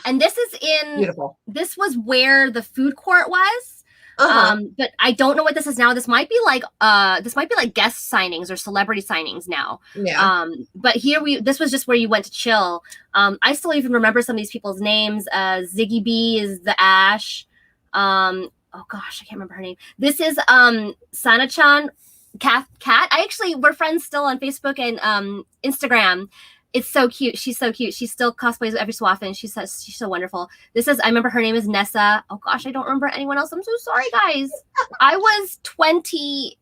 And this is beautiful. This was where the food court was. But I don't know what this is now. This might be like guest signings or celebrity signings now. Yeah. But this was just where you went to chill. I still even remember some of these people's names. Ziggy B is the Ash. Oh gosh, I can't remember her name. This is Sana-chan, Kat. We're friends still on Facebook and Instagram. It's so cute. She's so cute. She still cosplays every so often. She's so wonderful. I remember her name is Nessa. Oh gosh, I don't remember anyone else. I'm so sorry, guys. I was 20.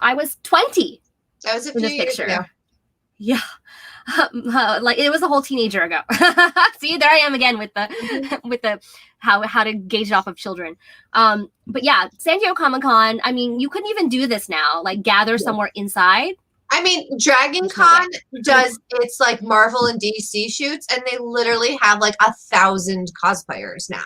I was 20. That was a few years ago. Yeah. Like it was a whole teenager ago. See, there I am again with the how to gauge it off of children. But yeah, San Diego Comic-Con. I mean, you couldn't even do this now. Like gather somewhere inside. I mean, Dragon Con does it's like Marvel and DC shoots, and they literally have like 1,000 cosplayers now.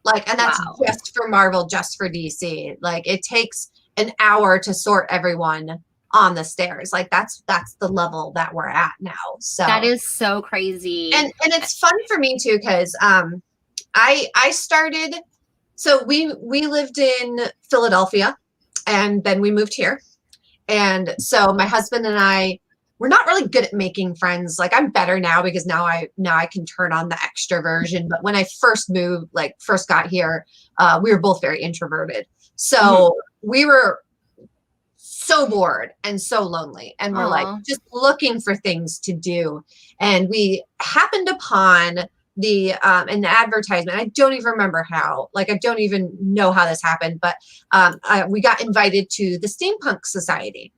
Like, and that's just for Marvel, just for DC. Like, it takes an hour to sort everyone on the stairs. Like, that's the level that we're at now. So that is so crazy. And it's fun for me too, because I started. So we lived in Philadelphia, and then we moved here. And so my husband and I, we're not really good at making friends. Like, I'm better now because now I can turn on the extroversion. But when I first got here, we were both very introverted. So we were so bored and so lonely. And we're like just looking for things to do. And we happened upon an advertisement. I don't even remember how. Like, I don't even know how this happened, but we got invited to the Steampunk Society.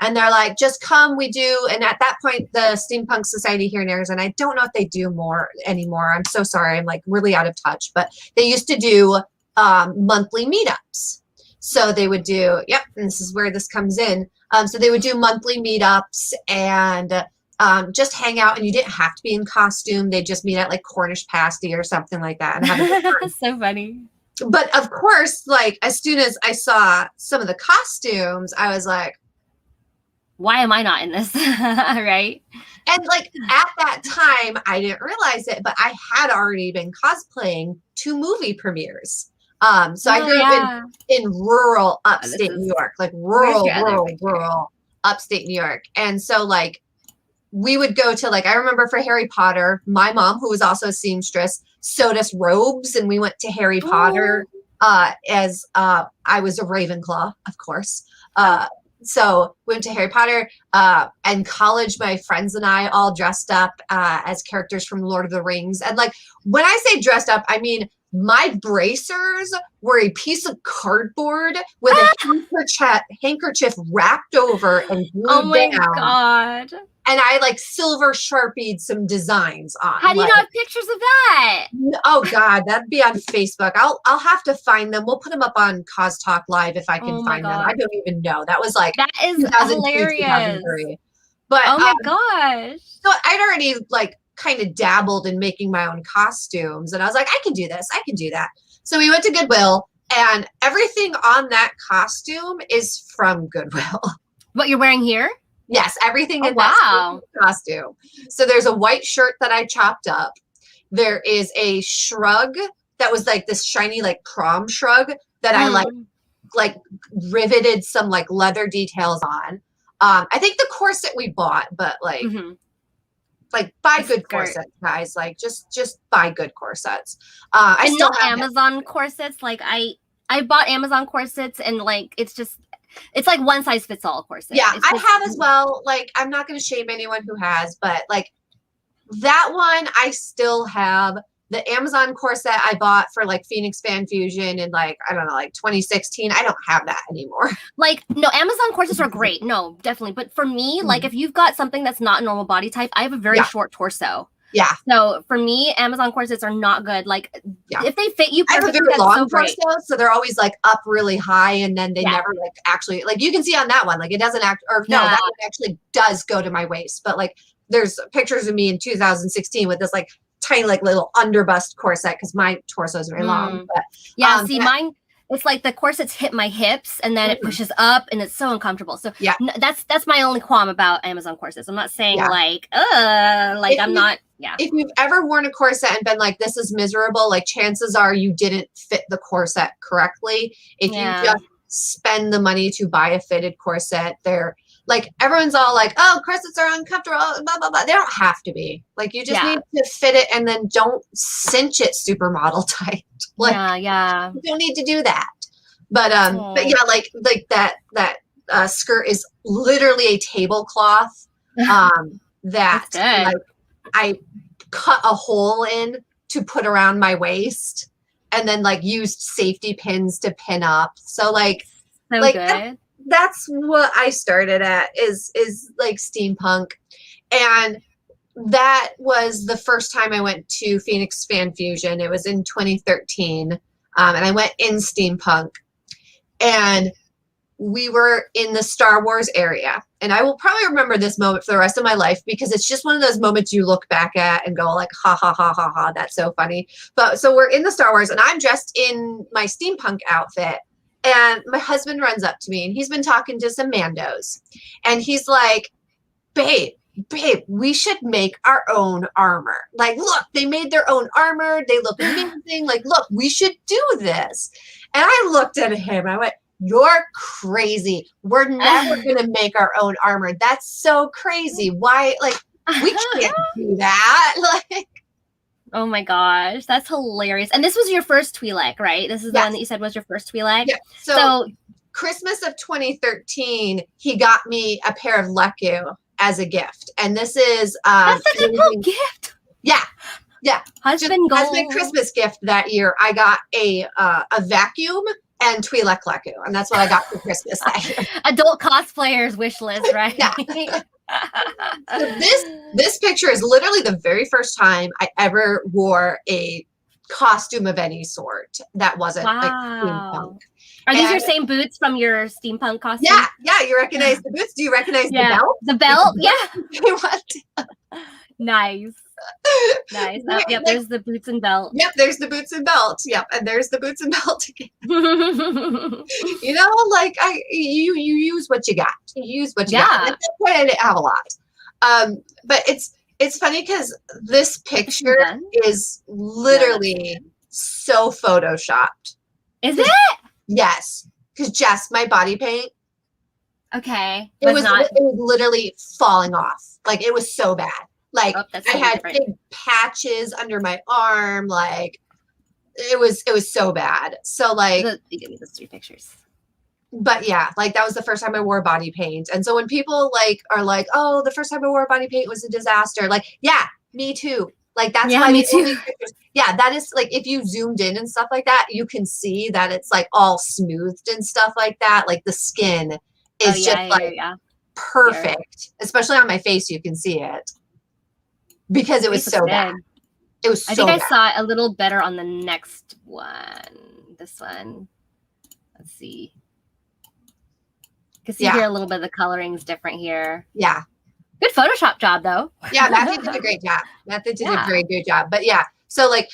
And they're like, just come, we do. And at that point, the Steampunk Society here in Arizona, I don't know if they do more anymore. I'm so sorry. I'm like really out of touch. But they used to do monthly meetups. So they would do, and this is where this comes in. So they would do monthly meetups, and just hang out, and you didn't have to be in costume. They just meet at like Cornish pasty or something like that and have a good time. So funny. But of course, like as soon as I saw some of the costumes, I was like, why am I not in this? Right? And like at that time, I didn't realize it, but I had already been cosplaying 2 movie premieres. So I grew up in rural upstate New York, like rural upstate New York. And so like we would go to like, I remember for Harry Potter, my mom, who was also a seamstress, sewed us robes, and we went to Harry Potter as I was a Ravenclaw, of course. So we went to Harry Potter, and college, my friends and I all dressed up as characters from Lord of the Rings. And like, when I say dressed up, I mean, my bracers were a piece of cardboard with a handkerchief wrapped over and glued down. Oh my God. And I like silver Sharpied some designs on. How do you not have pictures of that? Oh God, that'd be on Facebook. I'll have to find them. We'll put them up on Cos Talk Live if I can find them. I don't even know. That was like that is 2002, hilarious. 2003. But oh my gosh. So I'd already like kind of dabbled in making my own costumes, and I was like, I can do this. I can do that. So we went to Goodwill, and everything on that costume is from Goodwill. What you're wearing here? Yes, everything in that costume. So there's a white shirt that I chopped up. There is a shrug that was like this shiny like prom shrug that I like riveted some like leather details on. I think the corset we bought, but like like buy good corsets, guys. Like just buy good corsets. I still have Amazon corsets. Like I bought Amazon corsets, and like it's like one size fits all corset. Yeah, I have as well. Like, I'm not going to shame anyone who has, but like that one, I still have. The Amazon corset I bought for like Phoenix Fan Fusion in like, I don't know, like 2016. I don't have that anymore. Like, no, Amazon corsets are great. No, definitely. But for me, like if you've got something that's not a normal body type, I have a very short torso. Yeah. So for me, Amazon corsets are not good. Like if they fit you perfectly, I have a very long torso, so they're always like up really high, and then they never like actually like you can see on that one, like it doesn't that one actually does go to my waist. But like there's pictures of me in 2016 with this like tiny like little underbust corset because my torso is very long. But see mine. It's like the corsets hit my hips, and then it pushes up, and it's so uncomfortable. So that's my only qualm about Amazon corsets. I'm not saying like I'm not. Yeah. If you've ever worn a corset and been like, this is miserable, like chances are you didn't fit the corset correctly. If you just spend the money to buy a fitted corset, they're like, everyone's all like, oh, corsets are uncomfortable, blah, blah, blah. They don't have to be. Like, you just need to fit it, and then don't cinch it supermodel tight. Like, you don't need to do that. But yeah, like that skirt is literally a tablecloth that like I cut a hole in to put around my waist, and then like used safety pins to pin up. So like, that's what I started at is like steampunk. And that was the first time I went to Phoenix Fan Fusion. It was in 2013. And I went in steampunk, and we were in the Star Wars area. And I will probably remember this moment for the rest of my life, because it's just one of those moments you look back at and go like, ha, ha, ha, ha, ha, that's so funny. But so we're in the Star Wars, and I'm dressed in my steampunk outfit. And my husband runs up to me, and he's been talking to some Mandos. And he's like, babe, we should make our own armor. Like, look, they made their own armor. They look amazing. Like, look, we should do this. And I looked at him. I went, you're crazy. We're never going to make our own armor. That's so crazy. Why? Like, we can't do that. Like, oh my gosh, that's hilarious. And this was your first Twi'lek, right? This is the one that you said was your first Twi'lek? Yeah. So Christmas of 2013, he got me a pair of Leku as a gift. And this is that's such a cool gift. Yeah. Yeah. Husband goal. As my Christmas gift that year, I got a vacuum and Twi'lek Leku. And that's what I got for Christmas that year. Adult cosplayers wish list, right? Yeah. So this picture is literally the very first time I ever wore a costume of any sort that wasn't like Wow. steampunk. Are these your same boots from your steampunk costume? Yeah, yeah. You recognize the boots? Do you recognize the belt? The belt, yeah. What? Nice. Nice. Oh, yep, Like, there's the boots and belt. Yep, there's the boots and belt. Yep, and there's the boots and belt again. You know, like you use what you got. You use what you got. And at that point, I didn't have a lot. But it's funny because this picture is literally so photoshopped. Is it? Yes, because Jess, my body paint. Okay. It was literally falling off. Like it was so bad. Like I had big patches under my arm. Like it was so bad. So like, you give me those 3 pictures. But yeah, like that was the first time I wore body paint. And so when people like are like, oh, the first time I wore body paint was a disaster. Like, yeah, me too. Like that's why me too. Yeah, that is like if you zoomed in and stuff like that, you can see that it's like all smoothed and stuff like that. Like the skin is perfect. Especially on my face, you can see it. Because it was so bad. It was so I think I saw it a little better on the next one. This one. Let's see. You can see here a little bit of the coloring's different here. Yeah. Good Photoshop job though. Yeah, Matthew did a great job. Matthew did a very good job. But yeah, so like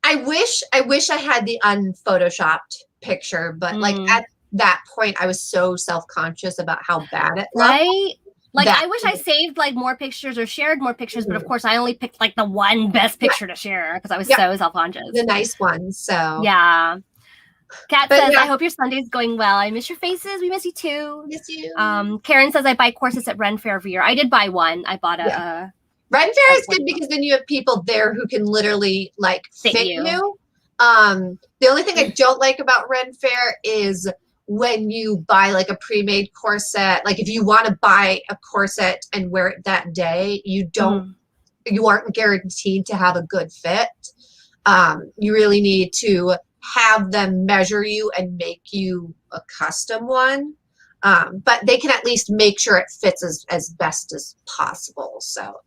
I wish I had the unphotoshopped picture, but like at that point I was so self-conscious about how bad it looked. Right? Like I wish I saved like more pictures or shared more pictures, but of course I only picked like the one best picture to share because I was so self-conscious. The nice ones. So yeah. Kat says, I hope your Sunday's going well. I miss your faces. We miss you too. Miss you. Karen says I buy corsets at Ren Fair every year. I did buy one. I bought a Ren Fair is good because then you have people there who can literally like fit you. The only thing I don't like about Ren Fair is when you buy like a pre-made corset, like if you want to buy a corset and wear it that day, you aren't guaranteed to have a good fit. You really need to have them measure you and make you a custom one. But they can at least make sure it fits as best as possible. So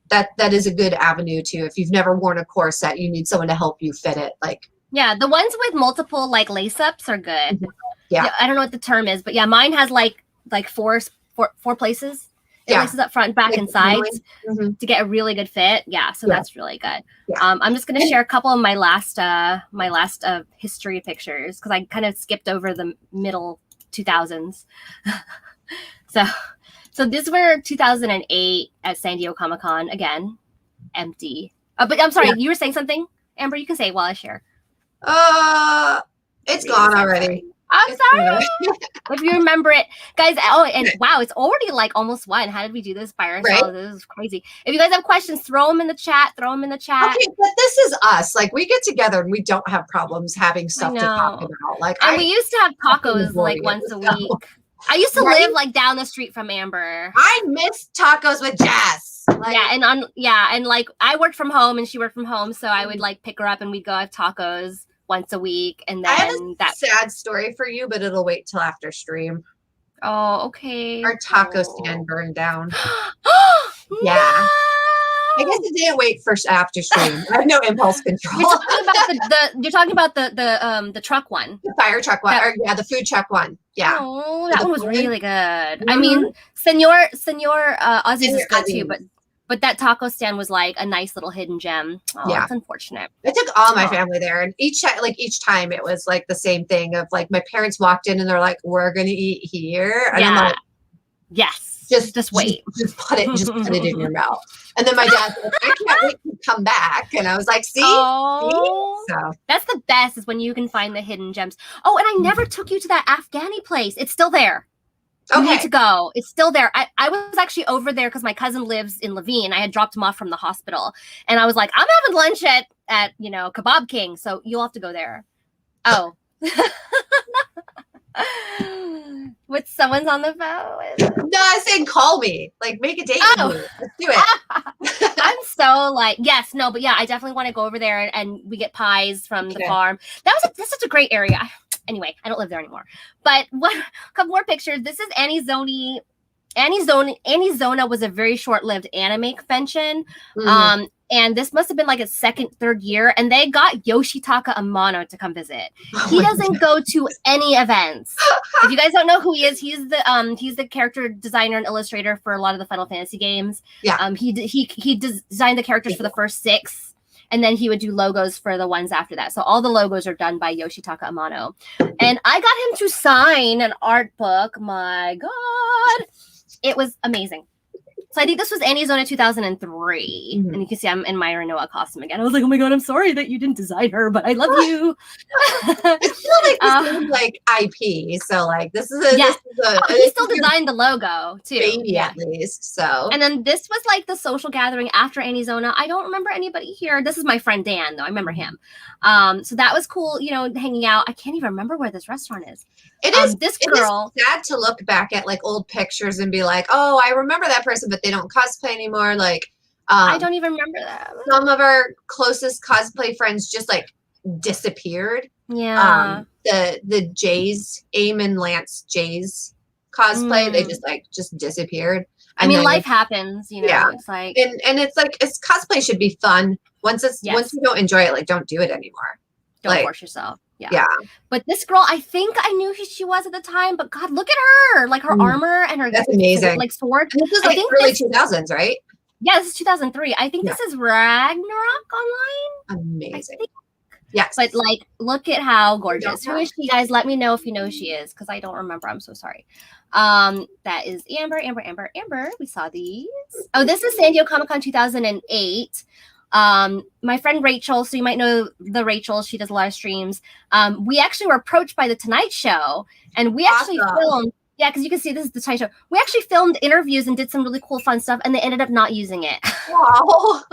that is a good avenue too. If you've never worn a corset, you need someone to help you fit it. Like, yeah, the ones with multiple like lace ups are good. Yeah. I don't know what the term is, but yeah, mine has like four places. It laces up front, back, and sides to get a really good fit. Yeah, so that's really good. Yeah. I'm just gonna share a couple of my last history pictures because I kind of skipped over the middle 2000s. So these were 2008 at San Diego Comic-Con again, empty. But I'm sorry, you were saying something, Amber. You can say it while I share. It's gone already. I'm sorry. If you remember it, guys. Oh, and wow, it's already like almost 1. How did we do this by ourselves? Right? This is crazy. If you guys have questions, throw them in the chat. Okay, but this is us. Like we get together and we don't have problems having stuff to talk about. Like, and we used to have tacos like once a week. I used to live like down the street from Amber. I miss tacos with Jess. Like, and like I worked from home and she worked from home, so I would like pick her up and we'd go have tacos once a week. And then I have a sad story for you, but it'll wait till after stream. Oh, okay. Our taco stand burned down. Yeah. No! I guess it didn't wait for after stream. I have no impulse control. You're talking about the truck one. The fire truck one. The food truck one. Yeah. Oh, that one was really good. I mean, Senor Ozzy's is good too, but that taco stand was like a nice little hidden gem. Oh, it's unfortunate. I took all my family there, and each time it was like the same thing of like my parents walked in and they're like, "We're gonna eat here," and I'm like, "Yes, just wait, just put it in your mouth." And then my dad's like, "I can't wait to come back," and I was like, "See, so that's the best is when you can find the hidden gems." Oh, and I never took you to that Afghani place. It's still there. You need to go. It's still there. I was actually over there because my cousin lives in Levine. I had dropped him off from the hospital. And I was like, I'm having lunch at Kebab King. So you'll have to go there. Oh. What, someone's on the phone? No, I said call me. Like, make a date with me. Let's do it. I'm so like, yes, no, but yeah, I definitely want to go over there and we get pies from the farm. That's such a great area. Anyway, I don't live there anymore. But a couple more pictures. This is Annie Zona was a very short-lived anime convention. And this must have been like its second, third year. And they got Yoshitaka Amano to come visit. He doesn't go to any events. If you guys don't know who he is, he's the character designer and illustrator for a lot of the Final Fantasy games. Yeah. He designed the characters for the first 6. And then he would do logos for the ones after that. So all the logos are done by Yoshitaka Amano. And I got him to sign an art book. My God. It was amazing. So I think this was Anizona 2003. Mm-hmm. And you can see I'm in my Renoa costume again. I was like, oh my God, I'm sorry that you didn't design her, but I love you. It's still like this is like IP. So like this is a he still designed the logo too. Baby at least. So and then this was like the social gathering after Anizona. I don't remember anybody here. This is my friend Dan though. I remember him. So that was cool, you know, hanging out. I can't even remember where this restaurant is. It is this girl. It is sad to look back at like old pictures and be like, oh, I remember that person, but they don't cosplay anymore. Like, I don't even remember that. Some of our closest cosplay friends just like disappeared. Yeah. The Jays, Aim and Lance Jays cosplay, they just disappeared. And I mean, life happens, you know. Yeah. It's like and it's like cosplay should be fun. Once you don't enjoy it, like don't do it anymore. Don't force yourself. Yeah. But this girl, I think I knew who she was at the time, but God, look at her. Like her armor and her That's amazing. Like sword. And this is like early 2000s, right? Yeah, this is 2003. I think this is Ragnarok Online. Amazing. Yes. But like, look at how gorgeous. Who is she, guys? Let me know if you know who she is, because I don't remember. I'm so sorry. That is Amber. We saw these. Oh, this is San Diego Comic-Con 2008. My friend Rachel, so you might know the Rachel, she does a lot of streams. We actually were approached by the Tonight Show, and we actually filmed, because you can see this is the Tonight Show. We actually filmed interviews and did some really cool fun stuff, and they ended up not using it. Wow.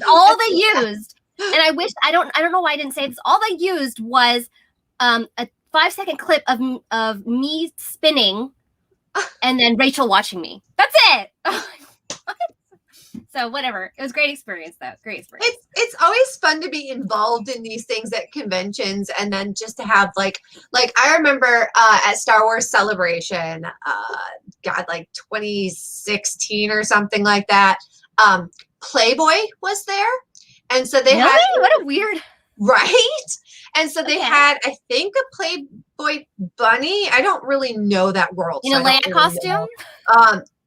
All they used, and I don't know why I didn't say this, all they used was a 5-second clip of me spinning and then Rachel watching me. That's it. So whatever. It was a great experience though. Great experience. It's always fun to be involved in these things at conventions, and then just to have like I remember at Star Wars Celebration, like 2016 or something like that. Playboy was there. And so they had what a weird right. And so they had, I think, a Playboy bunny. I don't really know that world. In a Leia costume?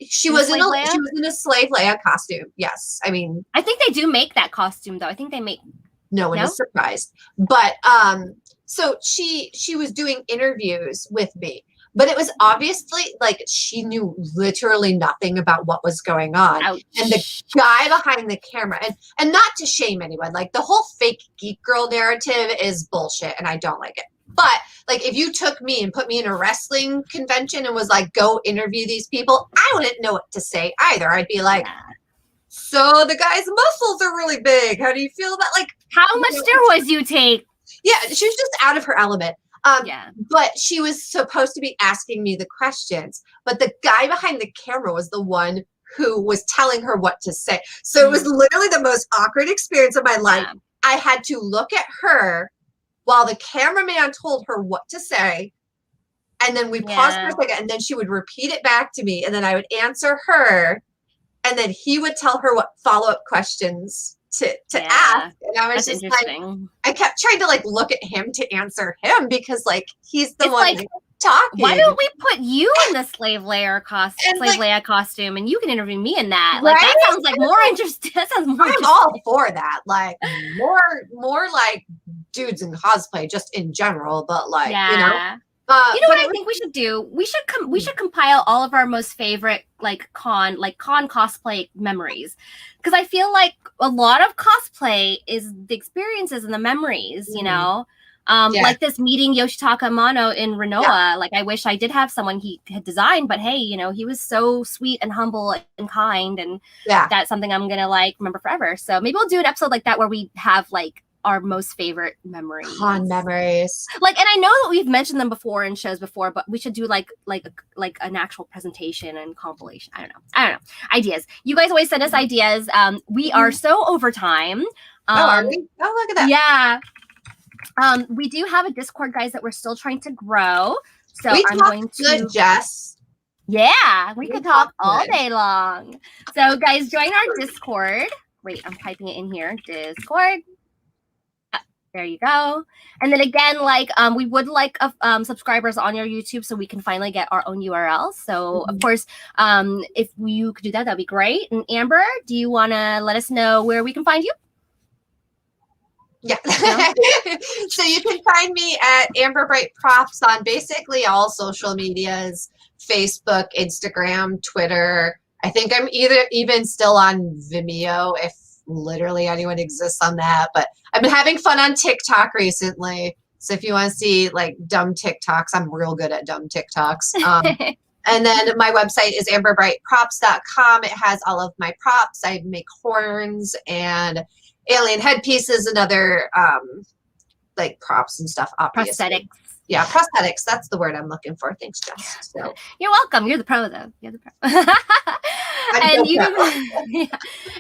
She was in a slave Leia costume. Yes. I mean, I think they do make that costume though. I think they make. No one is surprised. But so she was doing interviews with me. But it was obviously like she knew literally nothing about what was going on. Ouch. And the guy behind the camera, and not to shame anyone, like the whole fake geek girl narrative is bullshit and I don't like it. But like if you took me and put me in a wrestling convention and was like, go interview these people, I wouldn't know what to say either. I'd be like, so the guy's muscles are really big. How do you feel about like how much steroids you take? Yeah, she was just out of her element. But she was supposed to be asking me the questions, but the guy behind the camera was the one who was telling her what to say. So it was literally the most awkward experience of my life. Yeah. I had to look at her while the cameraman told her what to say. And then we paused for a second, and then she would repeat it back to me, and then I would answer her, and then he would tell her what follow-up questions to ask. And I was just like, I kept trying to like look at him to answer him because like he's the one like, talking. Why don't we put you in the slave Leia costume and you can interview me in that? Like that sounds like more interesting. That sounds more I'm all for that. Like more like dudes in cosplay just in general, but like you know. You know what I think we should do? We should compile all of our most favorite con cosplay memories, because I feel like a lot of cosplay is the experiences and the memories. You know, like this meeting Yoshitaka Amano in Renoa. Yeah. Like I wish I did have someone he had designed, but hey, you know, he was so sweet and humble and kind, and that's something I'm gonna like remember forever. So maybe we'll do an episode like that where we have like our most favorite memories. Con memories. Like, and I know that we've mentioned them before in shows before, but we should do like an actual presentation and compilation. I don't know. Ideas. You guys always send us ideas. We are so over time. Are we? Oh, look at that. Yeah. We do have a Discord, guys, that we're still trying to grow. So I'm going to good, Jess. Yeah, we could talk all day long. So guys, join our Discord. wait, I'm typing it in here. Discord. There you go. And then again, like we would like subscribers on your YouTube so we can finally get our own URL. So of course, if you could do that, that'd be great. And Amber, do you want to let us know where we can find you? Yeah. So you can find me at Amber Brite Props on basically all social medias, Facebook, Instagram, Twitter. I think I'm even still on Vimeo if literally anyone exists on that, but I've been having fun on TikTok recently. So if you want to see like dumb TikToks, I'm real good at dumb TikToks. And then my website is amberbriteprops.com. It has all of my props. I make horns and alien headpieces and other like props and stuff, obviously. Prosthetics. Yeah, prosthetics. That's the word I'm looking for. Thanks, Jess. So. You're welcome. You're the pro, though. You're the pro. And you can, yeah.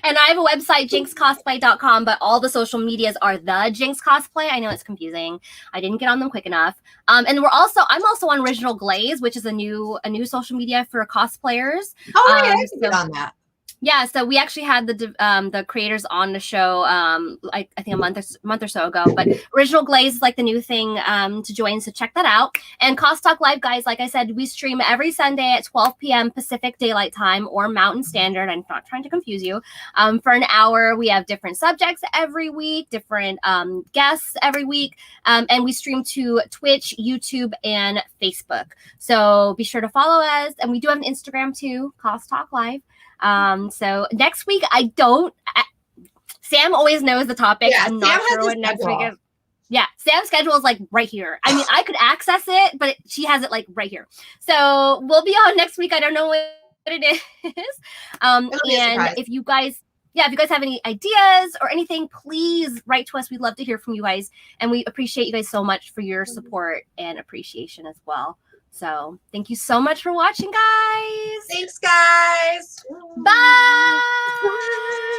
And I have a website, jinxcosplay.com, but all the social medias are the Jinx Cosplay. I know it's confusing. I didn't get on them quick enough. And I'm also on Original Glaze, which is a new social media for cosplayers. Oh, I didn't get on that. Yeah, so we actually had the creators on the show I think a month or so ago. But Original Glaze is like the new thing to join, so check that out. And Cost Talk Live, guys, like I said, we stream every Sunday at 12 p.m. Pacific Daylight Time or Mountain Standard. I'm not trying to confuse you. For an hour, we have different subjects every week, different guests every week, and we stream to Twitch, YouTube, and Facebook. So be sure to follow us, and we do have an Instagram too, Cost Talk Live. So next week Sam always knows the topic. Yeah, I'm not sure what next week is. Yeah, Sam's schedule is like right here. I mean, I could access it, but she has it like right here. So we'll be on next week. I don't know what it is. And if you guys have any ideas or anything, please write to us. We'd love to hear from you guys. And we appreciate you guys so much for your support and appreciation as well. So thank you so much for watching, guys. Thanks, guys. Bye.